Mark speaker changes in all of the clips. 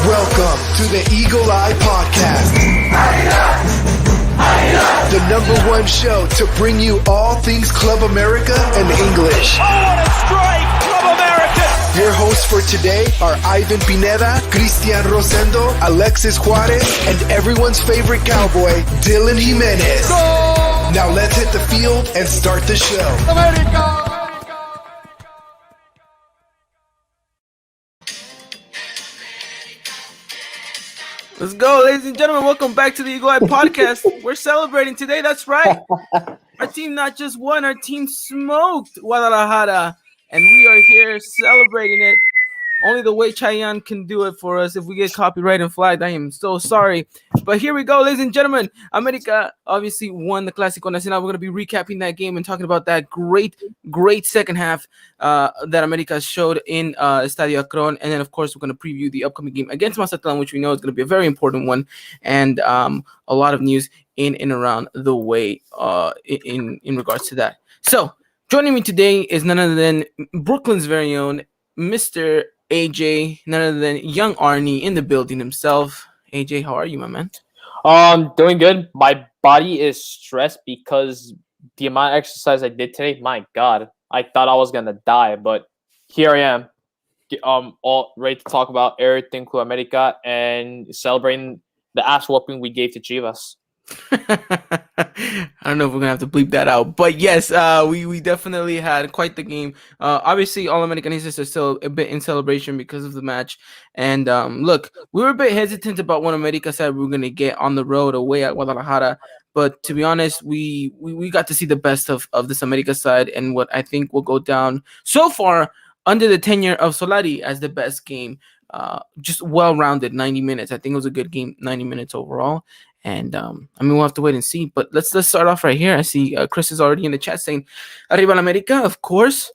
Speaker 1: Welcome to the Eagle Eye Podcast. The #1 show to bring you all things Club America and English.
Speaker 2: Oh, what a strike! Club America!
Speaker 1: Your hosts for today are Ivan Pineda, Cristian Rosendo, Alexis Juarez, and everyone's favorite cowboy, Dylan Jimenez. Goal! Now let's hit the field and start the show.
Speaker 2: America!
Speaker 3: Let's go, ladies and gentlemen. Welcome back to the Eagle Eye Podcast. We're celebrating today. That's right. Our team not just won, our team smoked Guadalajara. And we are here celebrating it. Only the way Chayanne can do it for us. If we get copyright and flagged, I am so sorry. But here we go, ladies and gentlemen. America obviously won the Clasico Nacional. We're going to be recapping that game and talking about that great second half that America showed in Estadio Akron. And then, of course, we're going to preview the upcoming game against Mazatlan, which we know is going to be a very important one. And a lot of news in and around the way in regards to that. So, joining me today is none other than Brooklyn's very own Mr. AJ, none other than young Arnie in the building himself. AJ, how are you, my man?
Speaker 4: Doing good. My body is stressed because the amount of exercise I did today, my God, I thought I was gonna die, but here I am, all ready to talk about everything Club America and celebrating the ass whooping we gave to Chivas.
Speaker 3: I don't know if we're gonna have to bleep that out, but yes, we definitely had quite the game. Obviously, all Americanistas are still a bit in celebration because of the match. And look, we were a bit hesitant about what America said we were gonna get on the road away at Guadalajara, but to be honest, we got to see the best of this America side and what I think will go down so far under the tenure of Solari as the best game. Just well-rounded 90 minutes. I think it was a good game, 90 minutes overall. And we'll have to wait and see. But let's start off right here. I see Chris is already in the chat saying Arriba la America, of course.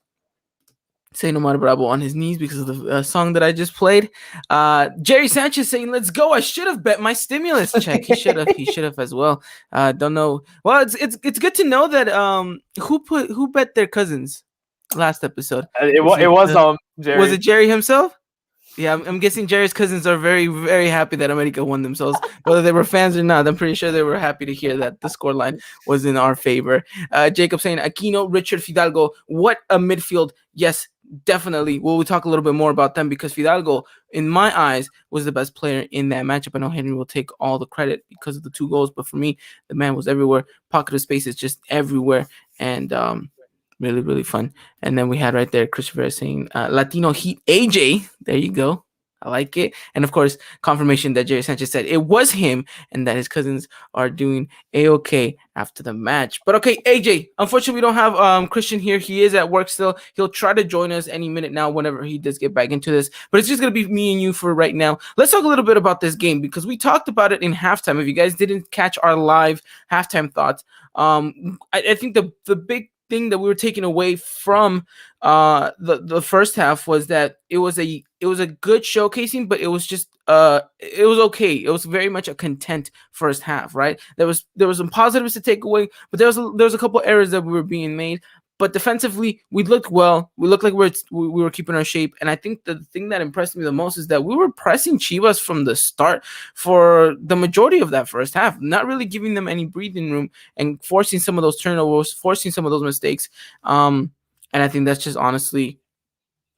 Speaker 3: Saying Omar Bravo on his knees because of the song that I just played. Jerry Sanchez saying, let's go. I should have bet my stimulus check. He should have as well. Don't know. Well, it's good to know that who bet their cousins last episode.
Speaker 4: It was Jerry.
Speaker 3: Was it Jerry himself? Yeah, I'm guessing Jerry's cousins are very, very happy that America won themselves, whether they were fans or not. I'm pretty sure they were happy to hear that the scoreline was in our favor. Jacob saying, Aquino, Richard, Fidalgo, what a midfield. Yes, definitely. We'll talk a little bit more about them because Fidalgo, in my eyes, was the best player in that matchup. I know Henry will take all the credit because of the 2 goals, but for me, the man was everywhere. Pocket of space is just everywhere. And really, really fun. And then we had right there Christopher saying Latino Heat AJ. There you go. I like it. And of course, confirmation that Jerry Sanchez said it was him and that his cousins are doing A-okay after the match. But okay, AJ, unfortunately, we don't have Christian here. He is at work still. He'll try to join us any minute now whenever he does get back into this. But it's just going to be me and you for right now. Let's talk a little bit about this game because we talked about it in halftime. If you guys didn't catch our live halftime thoughts, I think the big thing that we were taking away from the first half was that it was a good showcasing, but it was just it was okay. It was very much a content first half, right? There was some positives to take away, but there was a couple errors that were being made. But defensively, we looked well. We looked like we were keeping our shape. And I think the thing that impressed me the most is that we were pressing Chivas from the start for the majority of that first half, not really giving them any breathing room and forcing some of those turnovers, forcing some of those mistakes. And I think that's just honestly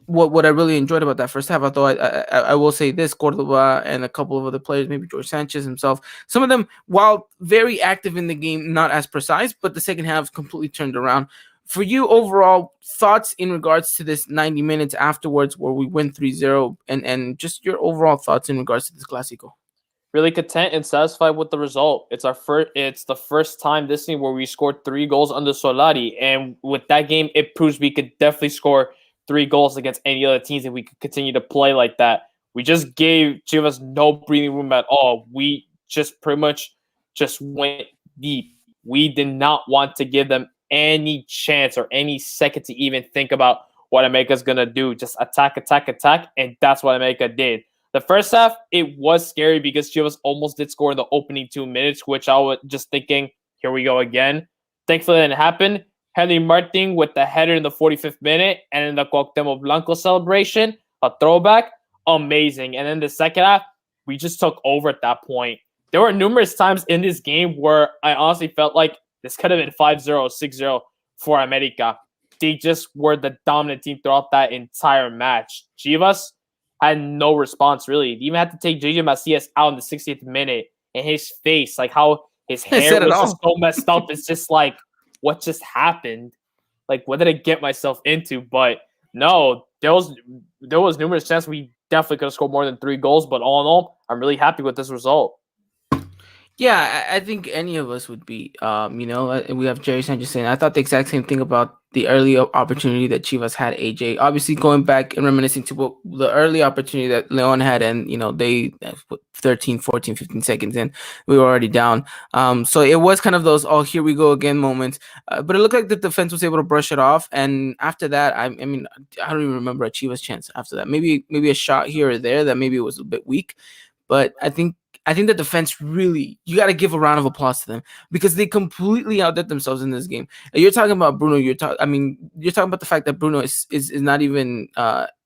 Speaker 3: what I really enjoyed about that first half. Although I will say this, Cordova and a couple of other players, maybe George Sanchez himself, some of them, while very active in the game, not as precise, but the second half completely turned around. For you, overall thoughts in regards to this 90 minutes afterwards where we win 3-0 and just your overall thoughts in regards to this Clasico?
Speaker 4: Really content and satisfied with the result. It's the first time this season where we scored 3 goals under Solari. And with that game, it proves we could definitely score 3 goals against any other teams if we could continue to play like that. We just gave Chivas no breathing room at all. We just pretty much just went deep. We did not want to give them any chance or any second to even think about what America's going to do. Just attack, and that's what America did. The first half, it was scary because Chivas almost did score in the opening 2 minutes, which I was just thinking, here we go again. Thankfully, it didn't happen. Henry Martin with the header in the 45th minute and in the Cuauhtemoc Blanco celebration, a throwback. amazing. And then the second half, we just took over at that point. There were numerous times in this game where I honestly felt like this could have been 5-0, 6-0 for America. They just were the dominant team throughout that entire match. Chivas had no response, really. They even had to take JJ Macias out in the 60th minute, and his face, like how his hair was just so messed up. It's just like, what just happened? Like, what did I get myself into? But no, there was numerous chances we definitely could have scored more than 3 goals. But all in all, I'm really happy with this result.
Speaker 3: Yeah, I think any of us would be. We have Jerry Sanchez saying, I thought the exact same thing about the early opportunity that Chivas had, AJ. Obviously, going back and reminiscing to the early opportunity that Leon had, and, they 13, 14, 15 seconds in, we were already down. So it was kind of those, oh, here we go again moments. But it looked like the defense was able to brush it off. And after that, I don't even remember a Chivas chance after that. Maybe a shot here or there that maybe it was a bit weak. But I think the defense really, you got to give a round of applause to them because they completely outdid themselves in this game. You're talking about Bruno. You're talking about the fact that Bruno is not even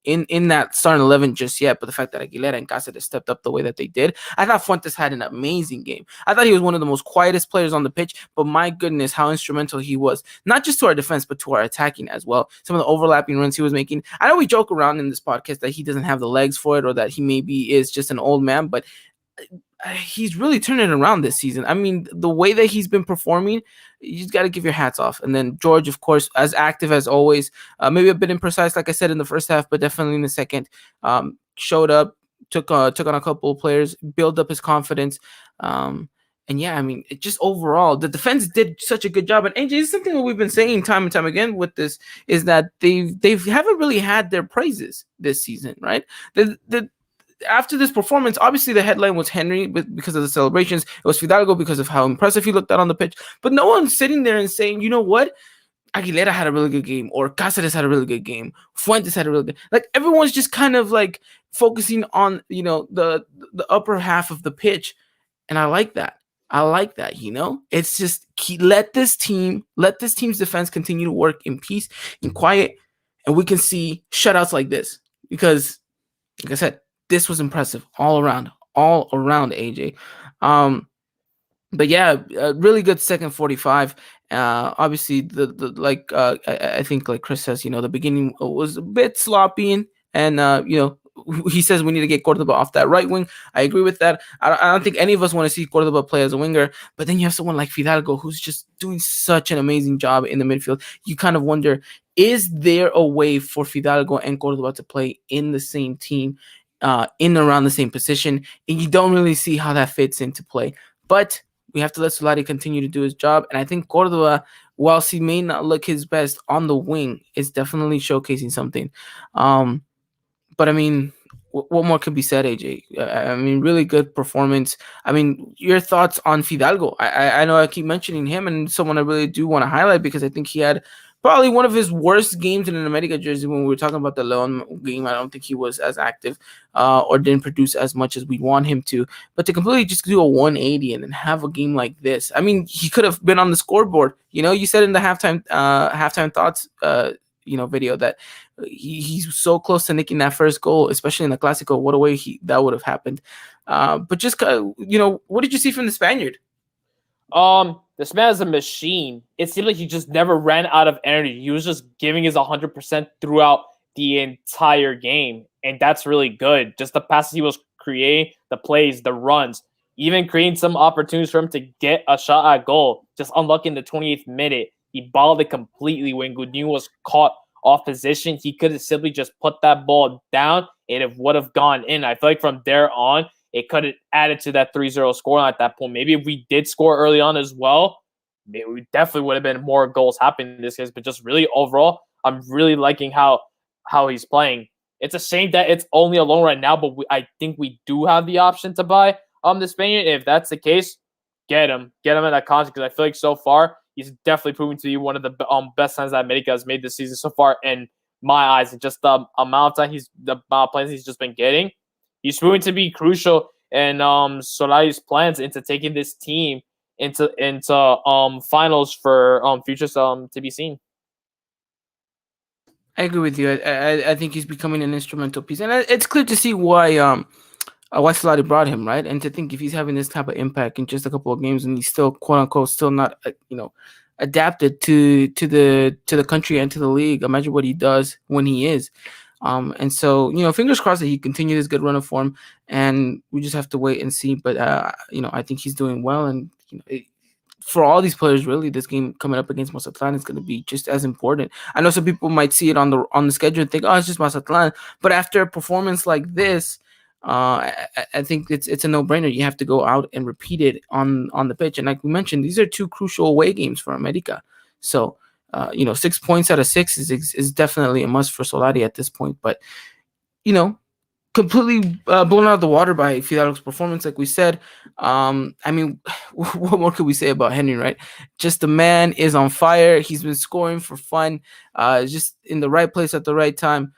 Speaker 3: in that starting 11 just yet. But the fact that Aguilera and Cáceres stepped up the way that they did, I thought Fuentes had an amazing game. I thought he was one of the most quietest players on the pitch. But my goodness, how instrumental he was, not just to our defense, but to our attacking as well. Some of the overlapping runs he was making. I know we joke around in this podcast that he doesn't have the legs for it or that he maybe is just an old man, but he's really turning it around this season. I mean, the way that he's been performing, you just got to give your hats off. And then George, of course, as active as always, maybe a bit imprecise, like I said, in the first half, but definitely in the second, showed up, took on a couple of players, built up his confidence. And yeah, I mean, it just overall, the defense did such a good job. And AJ, is something that we've been saying time and time again with this, is that they haven't really had their praises this season, right? After this performance, obviously the headline was Henry because of the celebrations. It was Fidalgo because of how impressive he looked out on the pitch. But no one's sitting there and saying, you know what? Aguilera had a really good game, or Cáceres had a really good game. Fuentes had a really good. Like, everyone's just kind of like focusing on, the upper half of the pitch. And I like that. It's just let this team's defense continue to work in peace and quiet, and we can see shutouts like this because, like I said, this was impressive all around, AJ. But yeah, really good second 45. Obviously, I think, like Chris says, the beginning was a bit sloppy, and he says we need to get Cordoba off that right wing. I agree with that. I don't think any of us want to see Cordoba play as a winger, but then you have someone like Fidalgo who's just doing such an amazing job in the midfield. You kind of wonder, is there a way for Fidalgo and Cordoba to play in the same team? In around the same position, and you don't really see how that fits into play. But we have to let Solari continue to do his job, and I think Cordoba, whilst he may not look his best on the wing, is definitely showcasing something. But I mean, what more could be said, AJ? I mean, really good performance. I mean, your thoughts on Fidalgo? I know I keep mentioning him, and someone I really do want to highlight because I think he had probably one of his worst games in an America jersey. When we were talking about the Leon game, I don't think he was as active or didn't produce as much as we want him to. But to completely just do a 180 and then have a game like this, I mean, he could have been on the scoreboard. You said in the halftime thoughts video that he's so close to nicking that first goal, especially in the Clasico. What a way that would have happened. But just what did you see from the Spaniard?
Speaker 4: This man is a machine. It seemed like he just never ran out of energy. He was just giving his 100% throughout the entire game, and that's really good. Just the passes he was creating, the plays, the runs, even creating some opportunities for him to get a shot at goal. Just unlucky in the 28th minute. He balled it completely when Godin was caught off position. He could have simply just put that ball down, and it would have gone in. I feel like from there on, it could have added to that 3-0 scoreline at that point. Maybe if we did score early on as well, maybe we definitely would have been more goals happening in this case. But just really overall, I'm really liking how he's playing. It's a shame that it's only a loan right now, but I think we do have the option to buy the Spaniard. If that's the case, get him in that contract, because I feel like so far he's definitely proven to be one of the best signs that America has made this season so far in my eyes. And just the amount of plays he's just been getting. He's proven to be crucial in Solari's plans into taking this team into finals for futures to be seen.
Speaker 3: I agree with you. I think he's becoming an instrumental piece, and it's clear to see why Solari brought him, right? And to think if he's having this type of impact in just a couple of games, and he's still quote unquote still not adapted to the country and to the league. Imagine what he does when he is. And so, fingers crossed that he continues his good run of form, and we just have to wait and see. But I think he's doing well, and for all these players, really, this game coming up against Mazatlan is going to be just as important. I know some people might see it on the schedule and think, oh, it's just Mazatlan, but after a performance like this, I think it's a no-brainer. You have to go out and repeat it on the pitch. And like we mentioned, these are two crucial away games for America. So 6 points out of 6 is definitely a must for Solari at this point. But completely blown out of the water by Fidalgo's performance, like we said. I mean, what more could we say about Henry, right? Just the man is on fire. He's been scoring for fun, just in the right place at the right time.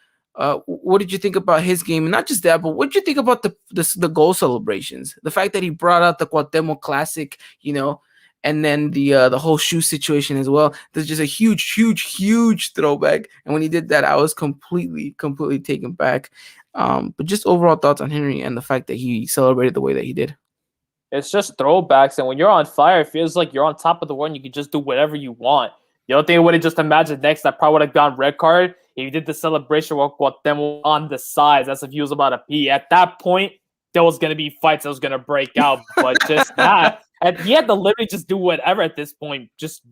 Speaker 3: What did you think about his game? And not just that, but what did you think about the goal celebrations? The fact that he brought out the Cuauhtemoc Classic, and then the whole shoe situation as well. There's just a huge, huge, huge throwback. And when he did that, I was completely taken back. But just overall thoughts on Henry and the fact that he celebrated the way that he did.
Speaker 4: It's just throwbacks, and when you're on fire, it feels like you're on top of the world. And you can just do whatever you want. The only thing I would have just imagined next, I probably would have gone red card. If he did the celebration with Cuauhtemoc on the sides, as if he was about to pee. At that point, there was going to be fights that was going to break out. But just that. And he had to literally just do whatever at this point. Just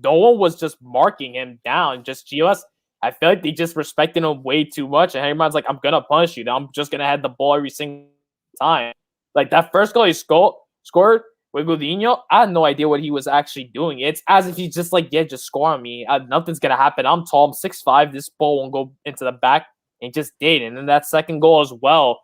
Speaker 4: no one was just marking him down. Just Chivas, I feel like they just respected him way too much. And Henry Man's like, I'm going to punish you. Now I'm just going to have the ball every single time. Like that first goal he scored with Godinho, I had no idea what he was actually doing. It's as if he's just like, yeah, just score on me. Nothing's going to happen. I'm tall. I'm 6'5". This ball won't go into the back. And just did. And then that second goal as well.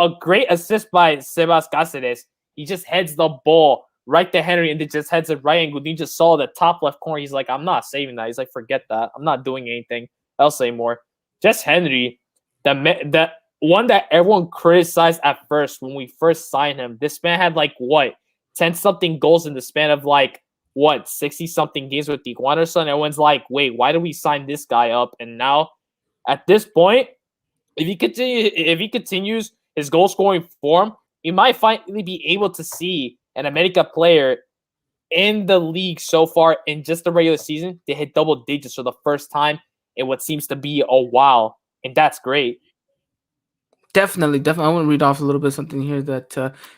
Speaker 4: A great assist by Sebas Cáceres. He just heads the ball right to Henry and then just heads it right. And Godin just saw the top left corner. He's like, I'm not saving that. He's like, forget that. I'm not doing anything else anymore. Just Henry, the one that everyone criticized at first when we first signed him. This man had 10-something goals in the span of 60-something games with Tijuana or something. Everyone's like, wait, why did we sign this guy up? And now, at this point, if he continues his goal scoring form, we might finally be able to see an America player in the league so far in just the regular season to hit double digits for the first time in what seems to be a while. And that's great.
Speaker 3: Definitely. I want to read off a little bit of something here that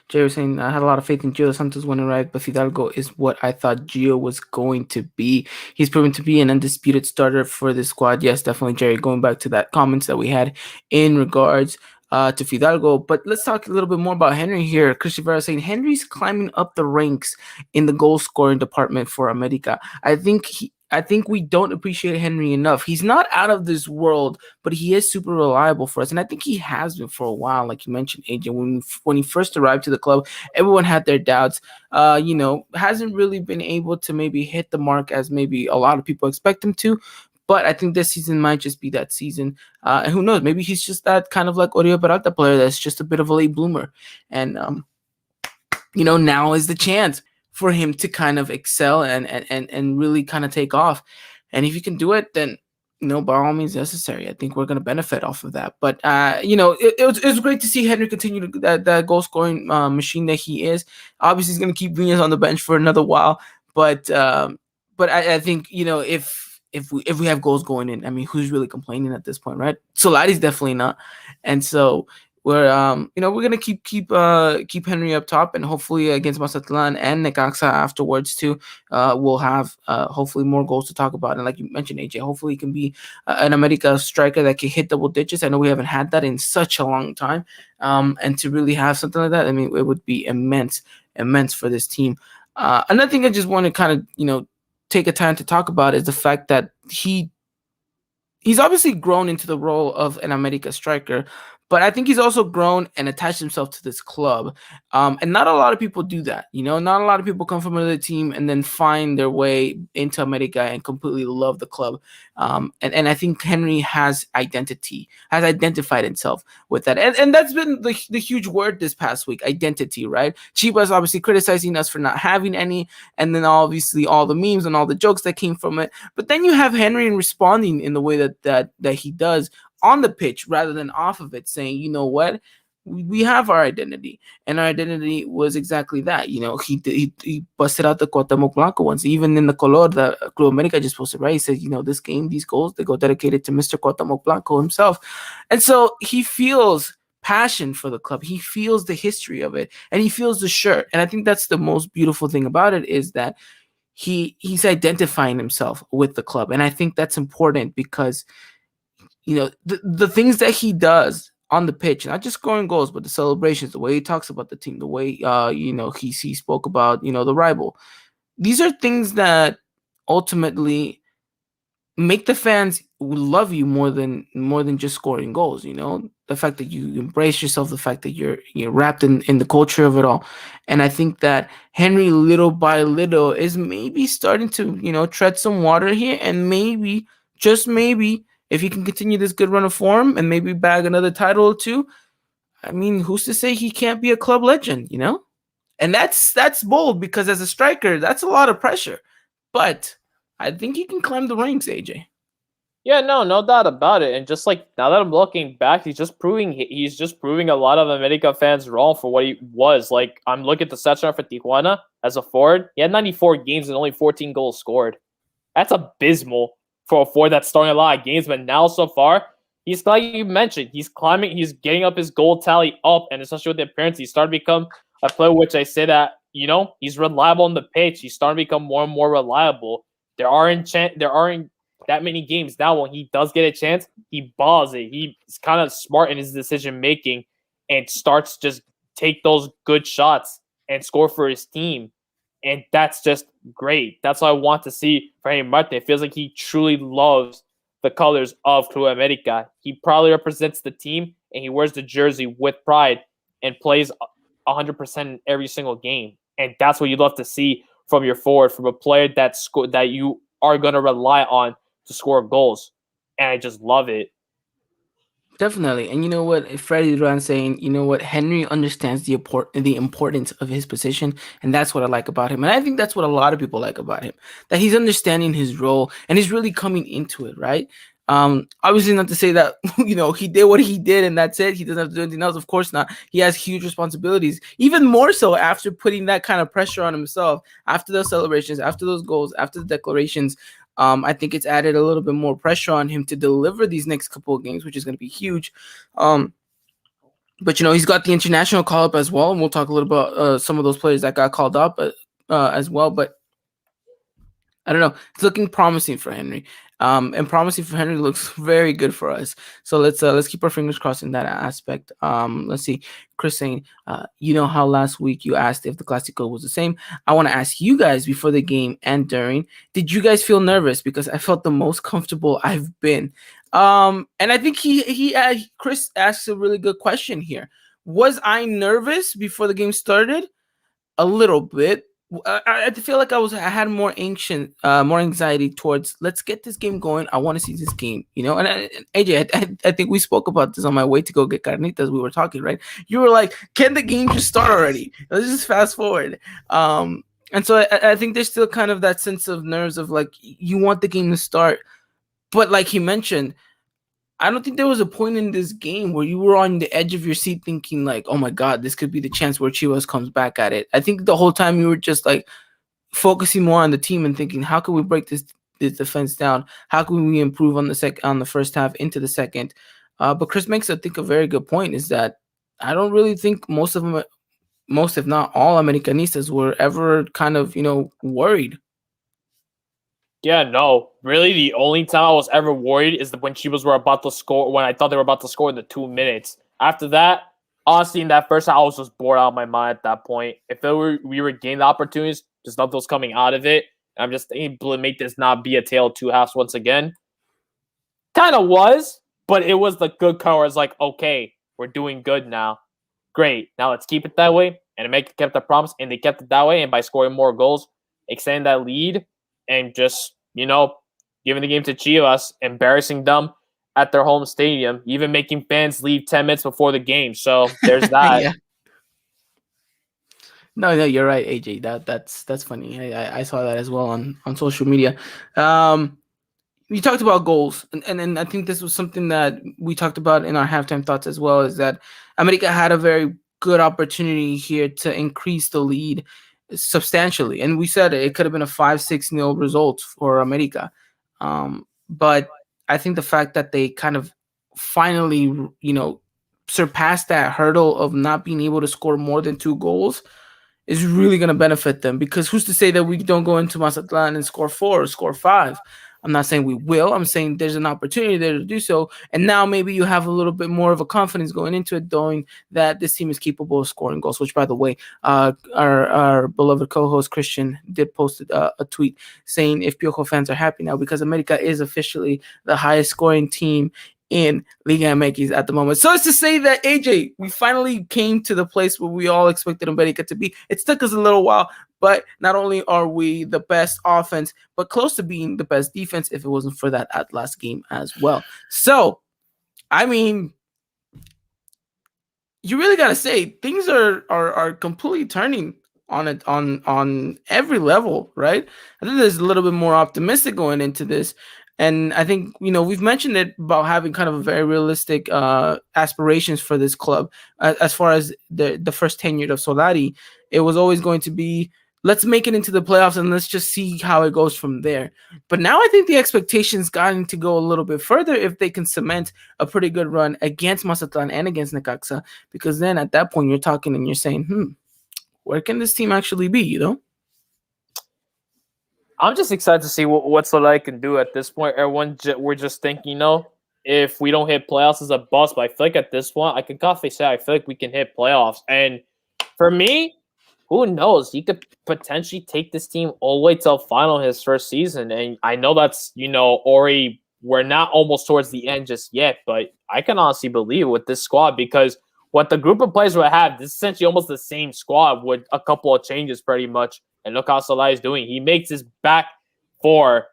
Speaker 3: Jay was saying. I had a lot of faith in Gio Santos when he arrived, but Fidalgo is what I thought Gio was going to be. He's proven to be an undisputed starter for this squad. Yes, definitely, Jerry, going back to that comments that we had in regards to Fidalgo. But let's talk a little bit more about Henry here. Christian Vera saying Henry's climbing up the ranks in the goal scoring department for America. I think we don't appreciate Henry enough. He's not out of this world, but he is super reliable for us. And I think he has been for a while, like you mentioned, AJ. When he first arrived to the club, everyone had their doubts. Hasn't really been able to maybe hit the mark as maybe a lot of people expect him to. But I think this season might just be that season. And who knows? Maybe he's just that kind of like Oriol Peralta player that's just a bit of a late bloomer. And, now is the chance for him to kind of excel and really kind of take off. And if you can do it, then, by all means necessary. I think we're going to benefit off of that. But, it was great to see Henry continue that goal scoring machine that he is. Obviously, he's going to keep Viñas on the bench for another while. But I think, if we have goals going in, I mean, who's really complaining at this point, right? Solari's definitely not. And so we're gonna keep Henry up top, and hopefully against Mazatlan and Necaxa afterwards too, we'll have hopefully more goals to talk about. And like you mentioned, AJ, hopefully he can be an America striker that can hit double digits. I know we haven't had that in such a long time, and to really have something like that, I mean, it would be immense for this team. Another thing I just want to kind of take a time to talk about is the fact that he's obviously grown into the role of an America striker, But I think he's also grown and attached himself to this club. And not a lot of people do that. Not a lot of people come from another team and then find their way into America and completely love the club. And I think Henry has identified himself with that. And that's been the huge word this past week, identity, right? Chivas obviously criticizing us for not having any, and then obviously all the memes and all the jokes that came from it. But then you have Henry responding in the way that he does on the pitch rather than off of it, saying, you know what, we have our identity, and our identity was exactly that. He busted out the Cuauhtémoc Blanco once, even in the color that Club America just posted, right? He said, this game, these goals, they go dedicated to Mr. Cuauhtémoc Blanco himself. And so he feels passion for the club. He feels the history of it, and he feels the shirt. And I think that's the most beautiful thing about it, is that he's identifying himself with the club. And I think that's important because the things that he does on the pitch, not just scoring goals, but the celebrations, the way he talks about the team, the way he spoke about the rival. These are things that ultimately make the fans love you more than just scoring goals. The fact that you embrace yourself, the fact that you're wrapped in the culture of it all. And I think that Henry, little by little, is maybe starting to tread some water here, and maybe, just maybe, if he can continue this good run of form and maybe bag another title or two, I mean, who's to say he can't be a club legend, And that's bold, because as a striker, that's a lot of pressure. But I think he can climb the ranks, AJ.
Speaker 4: Yeah, no doubt about it. And just like, now that I'm looking back, he's just proving a lot of America fans wrong for what he was. Like, I'm looking at the stats for Tijuana as a forward. He had 94 games and only 14 goals scored. That's abysmal for a forward that's starting a lot of games. But now, so far, he's, like you mentioned, he's climbing, he's getting up his goal tally up, and especially with the appearance, he's starting to become a player, which I say that, he's reliable on the pitch. He's starting to become more and more reliable. There aren't that many games now when he does get a chance, he balls it. He's kind of smart in his decision making and starts just take those good shots and score for his team. And that's just great. That's what I want to see for Henry Martin. It feels like he truly loves the colors of Club America. He probably represents the team, and he wears the jersey with pride and plays 100% in every single game. And that's what you love to see from your forward, from a player that you are going to rely on to score goals. And I just love it.
Speaker 3: Definitely. And you know what? Freddie Duran saying, Henry understands the importance of his position. And that's what I like about him. And I think that's what a lot of people like about him, that he's understanding his role and he's really coming into it, right? Obviously not to say that, he did what he did and that's it. He doesn't have to do anything else. Of course not. He has huge responsibilities, even more so after putting that kind of pressure on himself, after those celebrations, after those goals, after the declarations. I think it's added a little bit more pressure on him to deliver these next couple of games, which is going to be huge. But he's got the international call up as well, and we'll talk a little about some of those players that got called up as well. But I don't know. It's looking promising for Henry. And promising for Henry looks very good for us. So let's keep our fingers crossed in that aspect. Let's see. Chris saying, how last week you asked if the Clasico was the same. I want to ask you guys before the game and during, did you guys feel nervous? Because I felt the most comfortable I've been. And I think Chris asked a really good question here. Was I nervous before the game started? A little bit. I feel like I had more anxiety towards, let's get this game going. I want to see this game, And AJ, I think we spoke about this on my way to go get carnitas. We were talking, right? You were like, "Can the game just start already? Let's just fast forward." And so I think there's still kind of that sense of nerves of like you want the game to start, but like he mentioned, I don't think there was a point in this game where you were on the edge of your seat thinking like, oh my God, this could be the chance where Chivas comes back at it. I think the whole time you were just like focusing more on the team and thinking, how can we break this defense down? How can we improve on the first half into the second? But Chris makes, I think, a very good point, is that I don't really think most, if not all, Americanistas were ever kind of, worried.
Speaker 4: Yeah, no. Really, the only time I was ever worried is when Chivas were about to score, when I thought they were about to score in the 2 minutes. After that, honestly, in that first half, I was just bored out of my mind at that point. If we were gaining the opportunities, just not those coming out of it. I'm just able to make this not be a tale of two halves once again. Kind of was, but it was the good color. It's like, okay, we're doing good now. Great. Now let's keep it that way. And America kept the promise, and they kept it that way. And by scoring more goals, extending that lead, and just, giving the game to Chivas, embarrassing them at their home stadium, even making fans leave 10 minutes before the game. So there's that.
Speaker 3: Yeah. No, you're right, AJ. That's funny. I saw that as well on social media. You talked about goals, and I think this was something that we talked about in our halftime thoughts as well. Is that America had a very good opportunity here to increase the lead substantially, and we said it could have been a 5-6-0 result for America. But I think the fact that they kind of finally, surpassed that hurdle of not being able to score more than 2 goals is really going to benefit them, because who's to say that we don't go into Mazatlan and score 4 or score 5? I'm not saying we will. I'm saying there's an opportunity there to do so. And now maybe you have a little bit more of a confidence going into it, knowing that this team is capable of scoring goals, which, by the way, our beloved co-host Christian did post a tweet saying if Piojo fans are happy now because America is officially the highest scoring team in Liga MX at the moment. So it's to say that, AJ, we finally came to the place where we all expected America to be. It took us a little while, but not only are we the best offense, but close to being the best defense if it wasn't for that last game as well. So, I mean, you really got to say things are completely turning on it on every level, right? I think there's a little bit more optimistic going into this. And I think, we've mentioned it about having kind of a very realistic aspirations for this club. As far as the first tenure of Solari, it was always going to be, let's make it into the playoffs and let's just see how it goes from there. But now I think the expectations gotten to go a little bit further if they can cement a pretty good run against Mazatlan and against Necaxa, because then at that point you're talking and you're saying, where can this team actually be,
Speaker 4: I'm just excited to see what Solari can do at this point. We're just thinking, if we don't hit playoffs as a bust, but I feel like at this point, I can confidently say I feel like we can hit playoffs. And for me, who knows? He could potentially take this team all the way to a final his first season. And I know that's, Ori, we're not almost towards the end just yet, but I can honestly believe with this squad, because what the group of players will have, this is essentially almost the same squad with a couple of changes pretty much. And look how Solari is doing. He makes his back four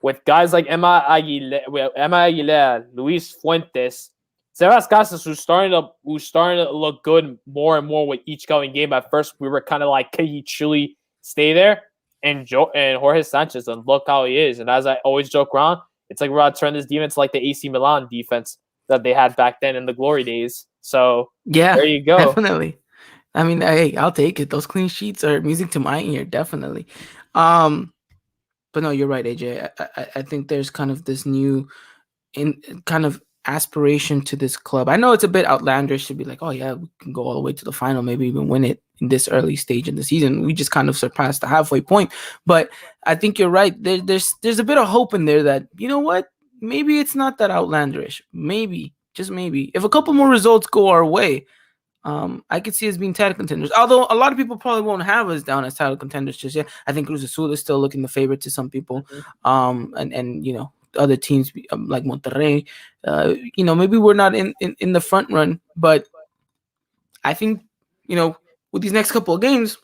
Speaker 4: with guys like Emma Aguilera, Luis Fuentes, Sebas Casas, who's starting to look good more and more with each going game. At first, we were kind of like, can he truly stay there? And Jorge Sanchez, and look how he is. And as I always joke around, it's like we're about to turn this defense like the AC Milan defense that they had back then in the glory days. So
Speaker 3: yeah,
Speaker 4: there you go.
Speaker 3: Definitely. I mean, hey, I'll take it. Those clean sheets are music to my ear, definitely. But no, you're right, AJ. I think there's kind of this new kind of aspiration to this club. I know it's a bit outlandish to be like, oh yeah, we can go all the way to the final, maybe even win it in this early stage in the season. We just kind of surpassed the halfway point. But I think you're right. There's a bit of hope in there that, you know what, maybe it's not that outlandish. Maybe, just maybe, if a couple more results go our way, I could see us being title contenders. Although a lot of people probably won't have us down as title contenders just yet. I think Cruz Azul is still looking the favorite to some people. And other teams like Monterrey, maybe we're not in the front run, but I think, with these next couple of games,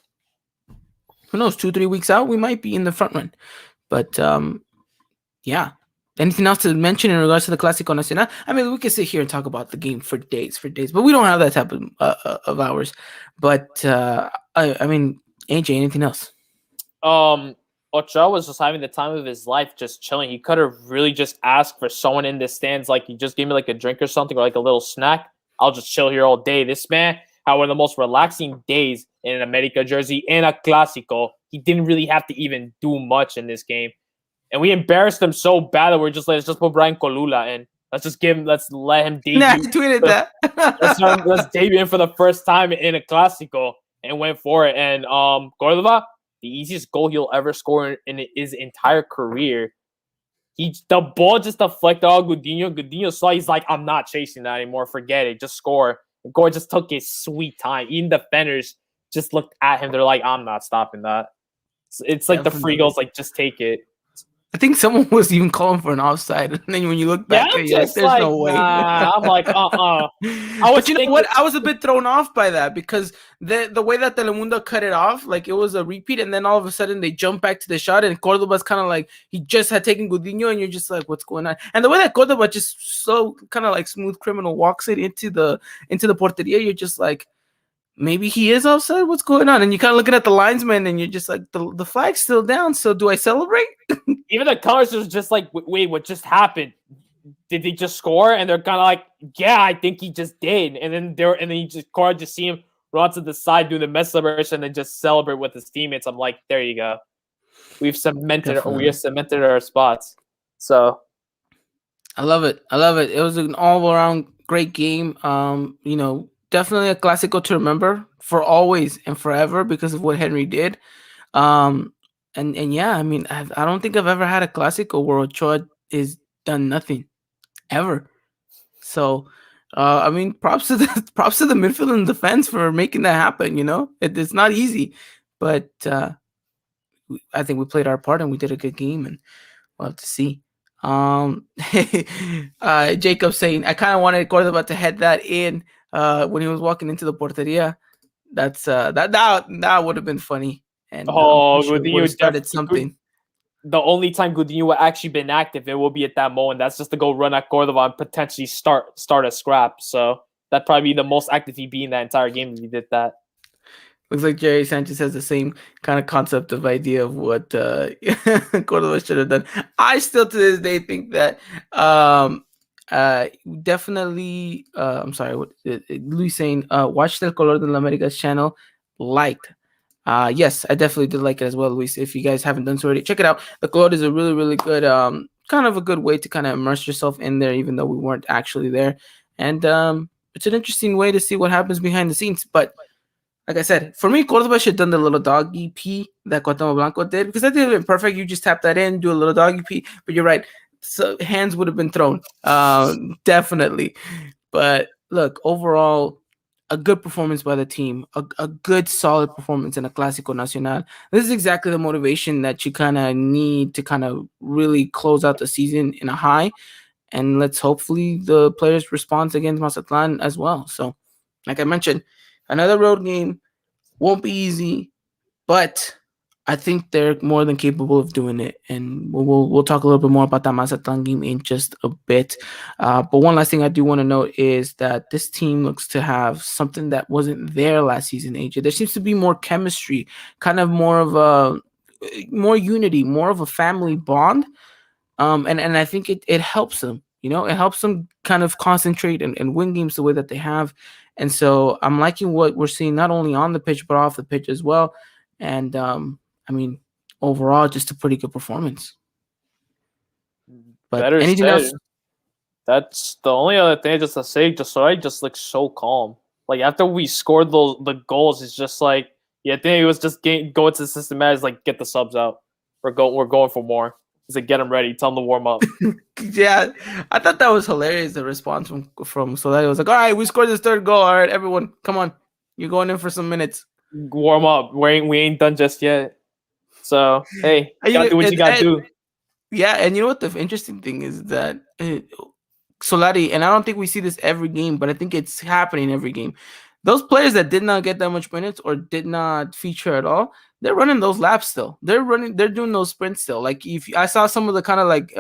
Speaker 3: who knows, 2-3 weeks out, we might be in the front run. But yeah. Anything else to mention in regards to the Clasico Nacional? I mean, we could sit here and talk about the game for days, but we don't have that type of hours. But I mean, AJ, anything else?
Speaker 4: Ochoa was just having the time of his life, just chilling. He could have really just asked for someone in the stands, like, you just give me like a drink or something, or like a little snack. I'll just chill here all day. This man had one of the most relaxing days in an America jersey in a Clasico. He didn't really have to even do much in this game. And we embarrassed him so bad that we're just like, let's just put Brian Colula in. Let's let him debut.
Speaker 3: Nah, tweeted that.
Speaker 4: let's debut him for the first time in a Clasico, and went for it. And Cordova, the easiest goal he'll ever score in his entire career. The ball just deflected off Gudinho. Gudinho saw, he's like, I'm not chasing that anymore. Forget it. Just score. And Gore just took his sweet time. Even defenders just looked at him. They're like, I'm not stopping that. It's like the free goals, like, just take it.
Speaker 3: I think someone was even calling for an offside, and then when you look
Speaker 4: Yeah,
Speaker 3: back,
Speaker 4: I'm
Speaker 3: you're like,
Speaker 4: just
Speaker 3: "There's
Speaker 4: like,
Speaker 3: no way."
Speaker 4: nah. I'm like, I was
Speaker 3: But you know
Speaker 4: thinking,
Speaker 3: what? I was a bit thrown off by that because the way that Telemundo cut it off, like it was a repeat, and then all of a sudden they jump back to the shot, and Cordoba's kind of like he just had taken Gudiño, and you're just like, "What's going on?" And the way that Cordoba just so kind of like smooth criminal walks it into the porteria, you're just like, maybe he is offside. What's going on? And you're kind of looking at the linesman, and you're just like, the flag's still down. So do I celebrate?
Speaker 4: even the colors was just like, wait, what just happened? Did they just score? And they're kind of like, yeah, I think he just did. And then you just see him run to the side, do the mess celebration, and just celebrate with his teammates. I'm like, there you go. We
Speaker 3: Definitely.
Speaker 4: have cemented our spots. So
Speaker 3: I love it. I love it. It was an all around great game. Definitely a Clasico to remember for always and forever because of what Henry did. Um, and yeah, I mean, I don't think I've ever had a Clasico where Ochoa is done nothing ever. So, I mean, props to the props to the midfield and defense for making that happen. It's not easy, but I think we played our part and we did a good game, and we'll have to see. Um, Jacob saying, I kind of wanted Cordoba to head that in when he was walking into the porteria. That's that would have been funny, and I'm pretty sure would have started something.
Speaker 4: the only time Gudiño will actually been active, it will be at that moment. That's just to go run at Cordova and potentially start a scrap. So that'd probably be the most active he'd be in that entire game if he did that.
Speaker 3: Looks like Jerry Sanchez has the same kind of concept of idea of what Cordova should have done. I still to this day think that definitely I'm sorry, what Luis saying watch El Color de la America's channel, liked. Yes, I definitely did like it as well, Luis. If you guys haven't done so already, check it out. The Color is a really, really good kind of a good way to kind of immerse yourself in there, even though we weren't actually there. And it's an interesting way to see what happens behind the scenes. But like I said, for me, Cordoba should have done the little doggy pee that Cuauhtemoc Blanco did because that did it perfect. You just tap that in, do a little doggy pee. But you're right, so hands would have been thrown, definitely. But look, overall, a good performance by the team, a good solid performance in a Clásico Nacional. This is exactly the motivation that you kind of need to kind of really close out the season in a high. And let's hopefully the players respond against Mazatlan as well. So, like I mentioned, another road game won't be easy, but I think they're more than capable of doing it. And we'll talk a little bit more about that Mazatlan game in just a bit. But one last thing I do want to note is that this team looks to have something that wasn't there last season, AJ. There seems to be more chemistry, kind of more unity, more of a family bond. And I think it helps them. It helps them kind of concentrate and win games the way that they have. And so I'm liking what we're seeing not only on the pitch but off the pitch as well. And I mean, overall, just a pretty good performance. But
Speaker 4: Better
Speaker 3: anything
Speaker 4: said.
Speaker 3: else?
Speaker 4: That's the only other thing just to say. I just looks so calm. Like after we scored the goals, it's just like I think it was just going to the systematic, like get the subs out. We're going for more. It's like get them ready, tell them to warm up.
Speaker 3: Yeah, I thought that was hilarious. The response from Solari was like, "All right, we scored this third goal. All right, everyone, come on, you're going in for some minutes.
Speaker 4: Warm up. We ain't done just yet. So hey, you gotta do what you gotta do."
Speaker 3: Yeah, and you know what the interesting thing is that Solari, and I don't think we see this every game, but I think it's happening every game. Those players that did not get that much minutes or did not feature at all, they're running those laps still. They're doing those sprints still. Like if I saw some of the kind of like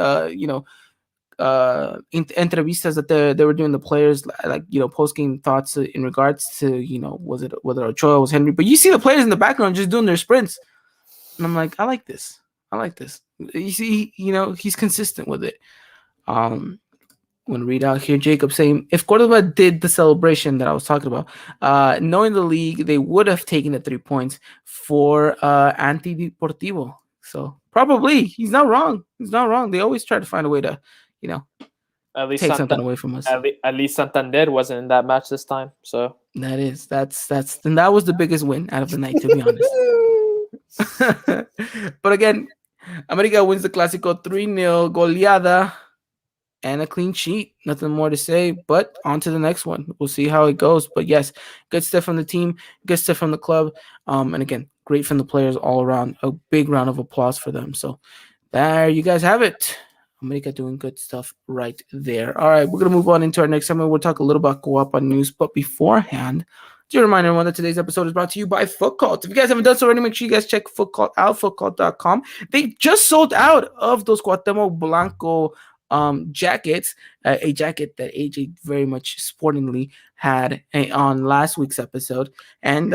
Speaker 3: entrevistas that they were doing, the players like post game thoughts in regards to was it whether Ochoa was Henry, but you see the players in the background just doing their sprints, and I'm like, I like this. You see, he's consistent with it. I'm going to read out here Jacob saying, if Cordoba did the celebration that I was talking about, knowing the league, they would have taken the 3 points for Antideportivo. So probably he's not wrong. They always try to find a way to,
Speaker 4: at least
Speaker 3: take something away from us.
Speaker 4: At least Santander wasn't in that match this time. So
Speaker 3: that was the biggest win out of the night, to be honest. But again, America wins the Clásico 3-0 goleada. And a clean sheet. Nothing more to say, but on to the next one. We'll see how it goes. But yes, good stuff from the team, good stuff from the club. And again, great from the players all around. A big round of applause for them. So There you guys have it. America doing good stuff right there. All right, we're gonna move on into our next segment. We'll talk a little about Guapa news, but beforehand, just a reminder everyone that today's episode is brought to you by Foot Cult. If you guys haven't done so already, make sure you guys check Foot Cult out, footcult.com. They just sold out of those Cuauhtemoc Blanco jackets, a jacket that AJ very much sportingly had on last week's episode. And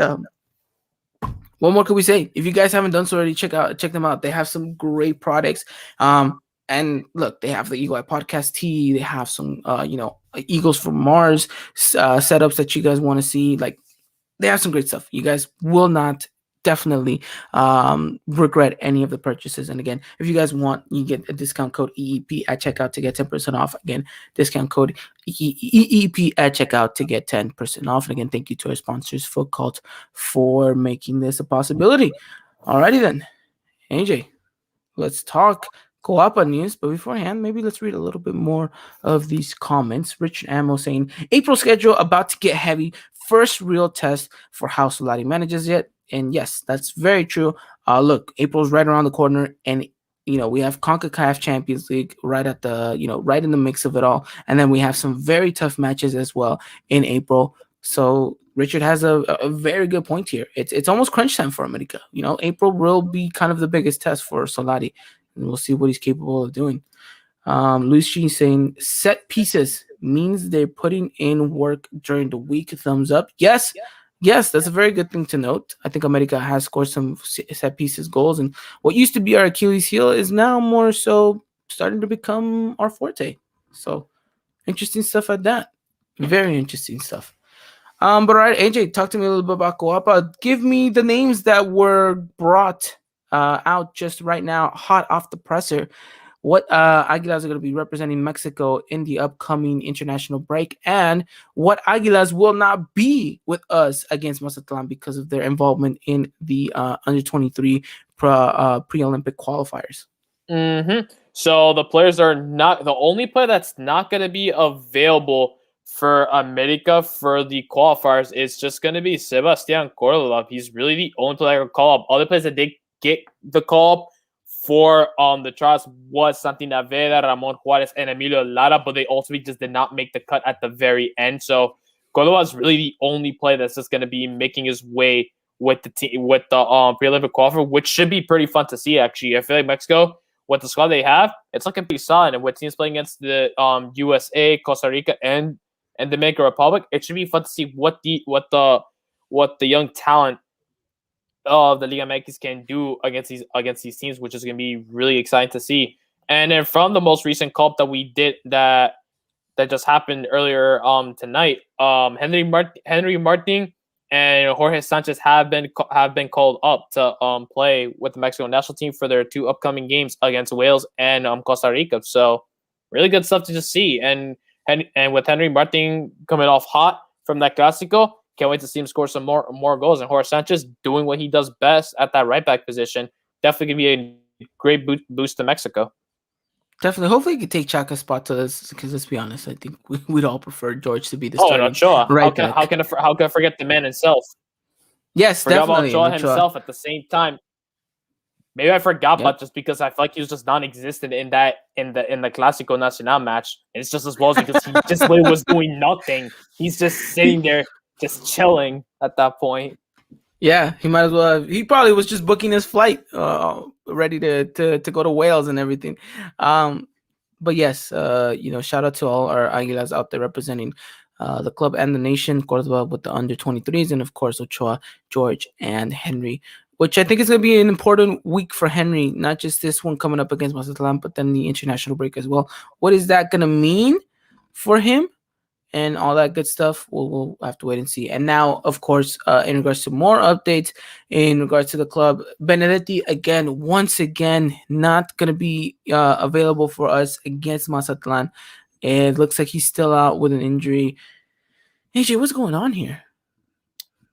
Speaker 3: what more could we say? If you guys haven't done so already, check them out. They have some great products. And look, they have the Eagle Eye Podcast tee. They have some, Eagles from Mars setups that you guys want to see. Like, they have some great stuff. You guys will not definitely regret any of the purchases. And again, if you guys want, you get a discount code EEP at checkout to get 10% off. Again, discount code EEP at checkout to get 10% off. And again, thank you to our sponsors, Foot Cult, for making this a possibility. Alrighty then, AJ, let's talk Coapa news. But beforehand, maybe let's read a little bit more of these comments. Richard Ammo saying, April schedule about to get heavy. First real test for how Solari manages it. And yes, that's very true. Look, April's right around the corner, and we have CONCACAF Champions League right at the right in the mix of it all, and then we have some very tough matches as well in April. So Richard has a very good point here. It's almost crunch time for America. April will be kind of the biggest test for Solari, and we'll see what he's capable of doing. Luis G saying set pieces means they're putting in work during the week. Thumbs up. Yes, that's a very good thing to note. I think America has scored some set pieces goals, and what used to be our Achilles heel is now more so starting to become our forte. So interesting stuff at that. Very interesting stuff. But all right, AJ, talk to me a little bit about Coapa. Give me the names that were brought out just right now, hot off the presser. What Aguilas are going to be representing Mexico in the upcoming international break, and what Aguilas will not be with us against Mazatlan because of their involvement in the under-23 pre-Olympic qualifiers.
Speaker 4: Mm-hmm. So the players are not the only player that's not going to be available for America for the qualifiers is just going to be Sebastian Cordova. He's really the only player I can call up. Other players that did get the call up for the trials was Santi Naveda, Ramon Juarez, and Emilio Lara, but they ultimately just did not make the cut at the very end. So Cordova is really the only player that's just going to be making his way with the team, with the pre-Olympic qualifier, which should be pretty fun to see. Actually, I feel like Mexico, with the squad they have, it's looking pretty solid. And with teams playing against the USA, Costa Rica, and Dominican Republic, it should be fun to see what the young talent of the Liga MX can do against these teams, which is going to be really exciting to see. And then from the most recent call-up that we did that just happened earlier tonight, Henry Martin and Jorge Sanchez have been called up to play with the Mexico national team for their two upcoming games against Wales and Costa Rica. So really good stuff to just see. And with Henry Martin coming off hot from that Clasico, can't wait to see him score some more goals. And Jorge Sanchez doing what he does best at that right back position. Definitely going to be a great boost to Mexico.
Speaker 3: Definitely. Hopefully he can take Chaka's spot to this, because let's be honest, I think we'd all prefer George to be the starting right back.
Speaker 4: How can I forget the man himself?
Speaker 3: Yes,
Speaker 4: forgot
Speaker 3: definitely.
Speaker 4: About Ochoa himself at the same time. Maybe I forgot, but just because I feel like he was just non-existent in the Clasico Nacional match. And it's just as well because he just was doing nothing. He's just sitting there, just chilling at that point.
Speaker 3: Yeah, he might as well have. He probably was just booking his flight, ready to go to Wales and everything. But yes, shout out to all our Aguilas out there representing the club and the nation. Cordova with the under-23s, and of course Ochoa, George, and Henry, which I think is going to be an important week for Henry. Not just this one coming up against Mazatlan, but then the international break as well. What is that going to mean for him? And all that good stuff, we'll have to wait and see. And now, of course, in regards to more updates in regards to the club, Benedetti once again, not going to be available for us against Mazatlan. It looks like he's still out with an injury. AJ, what's going on here?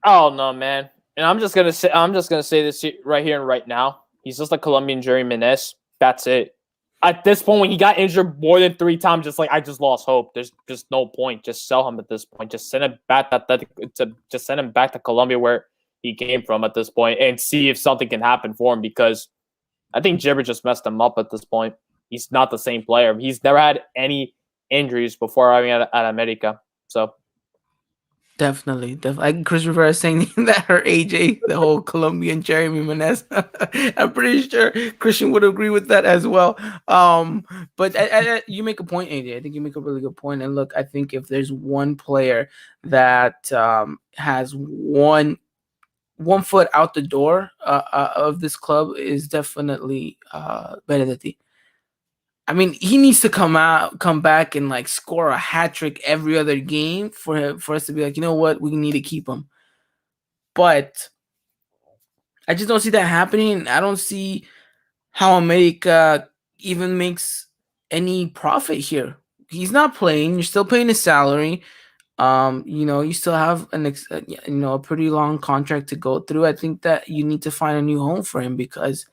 Speaker 4: Oh no, man! And I'm just gonna say this right here and right now. He's just like Colombian Jerry Menez. That's it. At this point, when he got injured more than 3 times, I just lost hope. There's just no point. Just sell him at this point. Just send him back to Colombia where he came from at this point, and see if something can happen for him. Because I think Gibber just messed him up at this point. He's not the same player. He's never had any injuries before arriving at America. So
Speaker 3: Definitely. Like Chris Rivera saying that her AJ, the whole Colombian Jeremy Menez. I'm pretty sure Christian would agree with that as well. But you make a point, AJ. I think you make a really good point. And look, I think if there's one player that has one foot out the door of this club, is definitely Benedetti. I mean, he needs to come back and like score a hat trick every other game for us to be like, you know what, we need to keep him. But I just don't see that happening. I don't see how America even makes any profit here. He's not playing. You're still paying his salary. You still have a pretty long contract to go through. I think that you need to find a new home for him because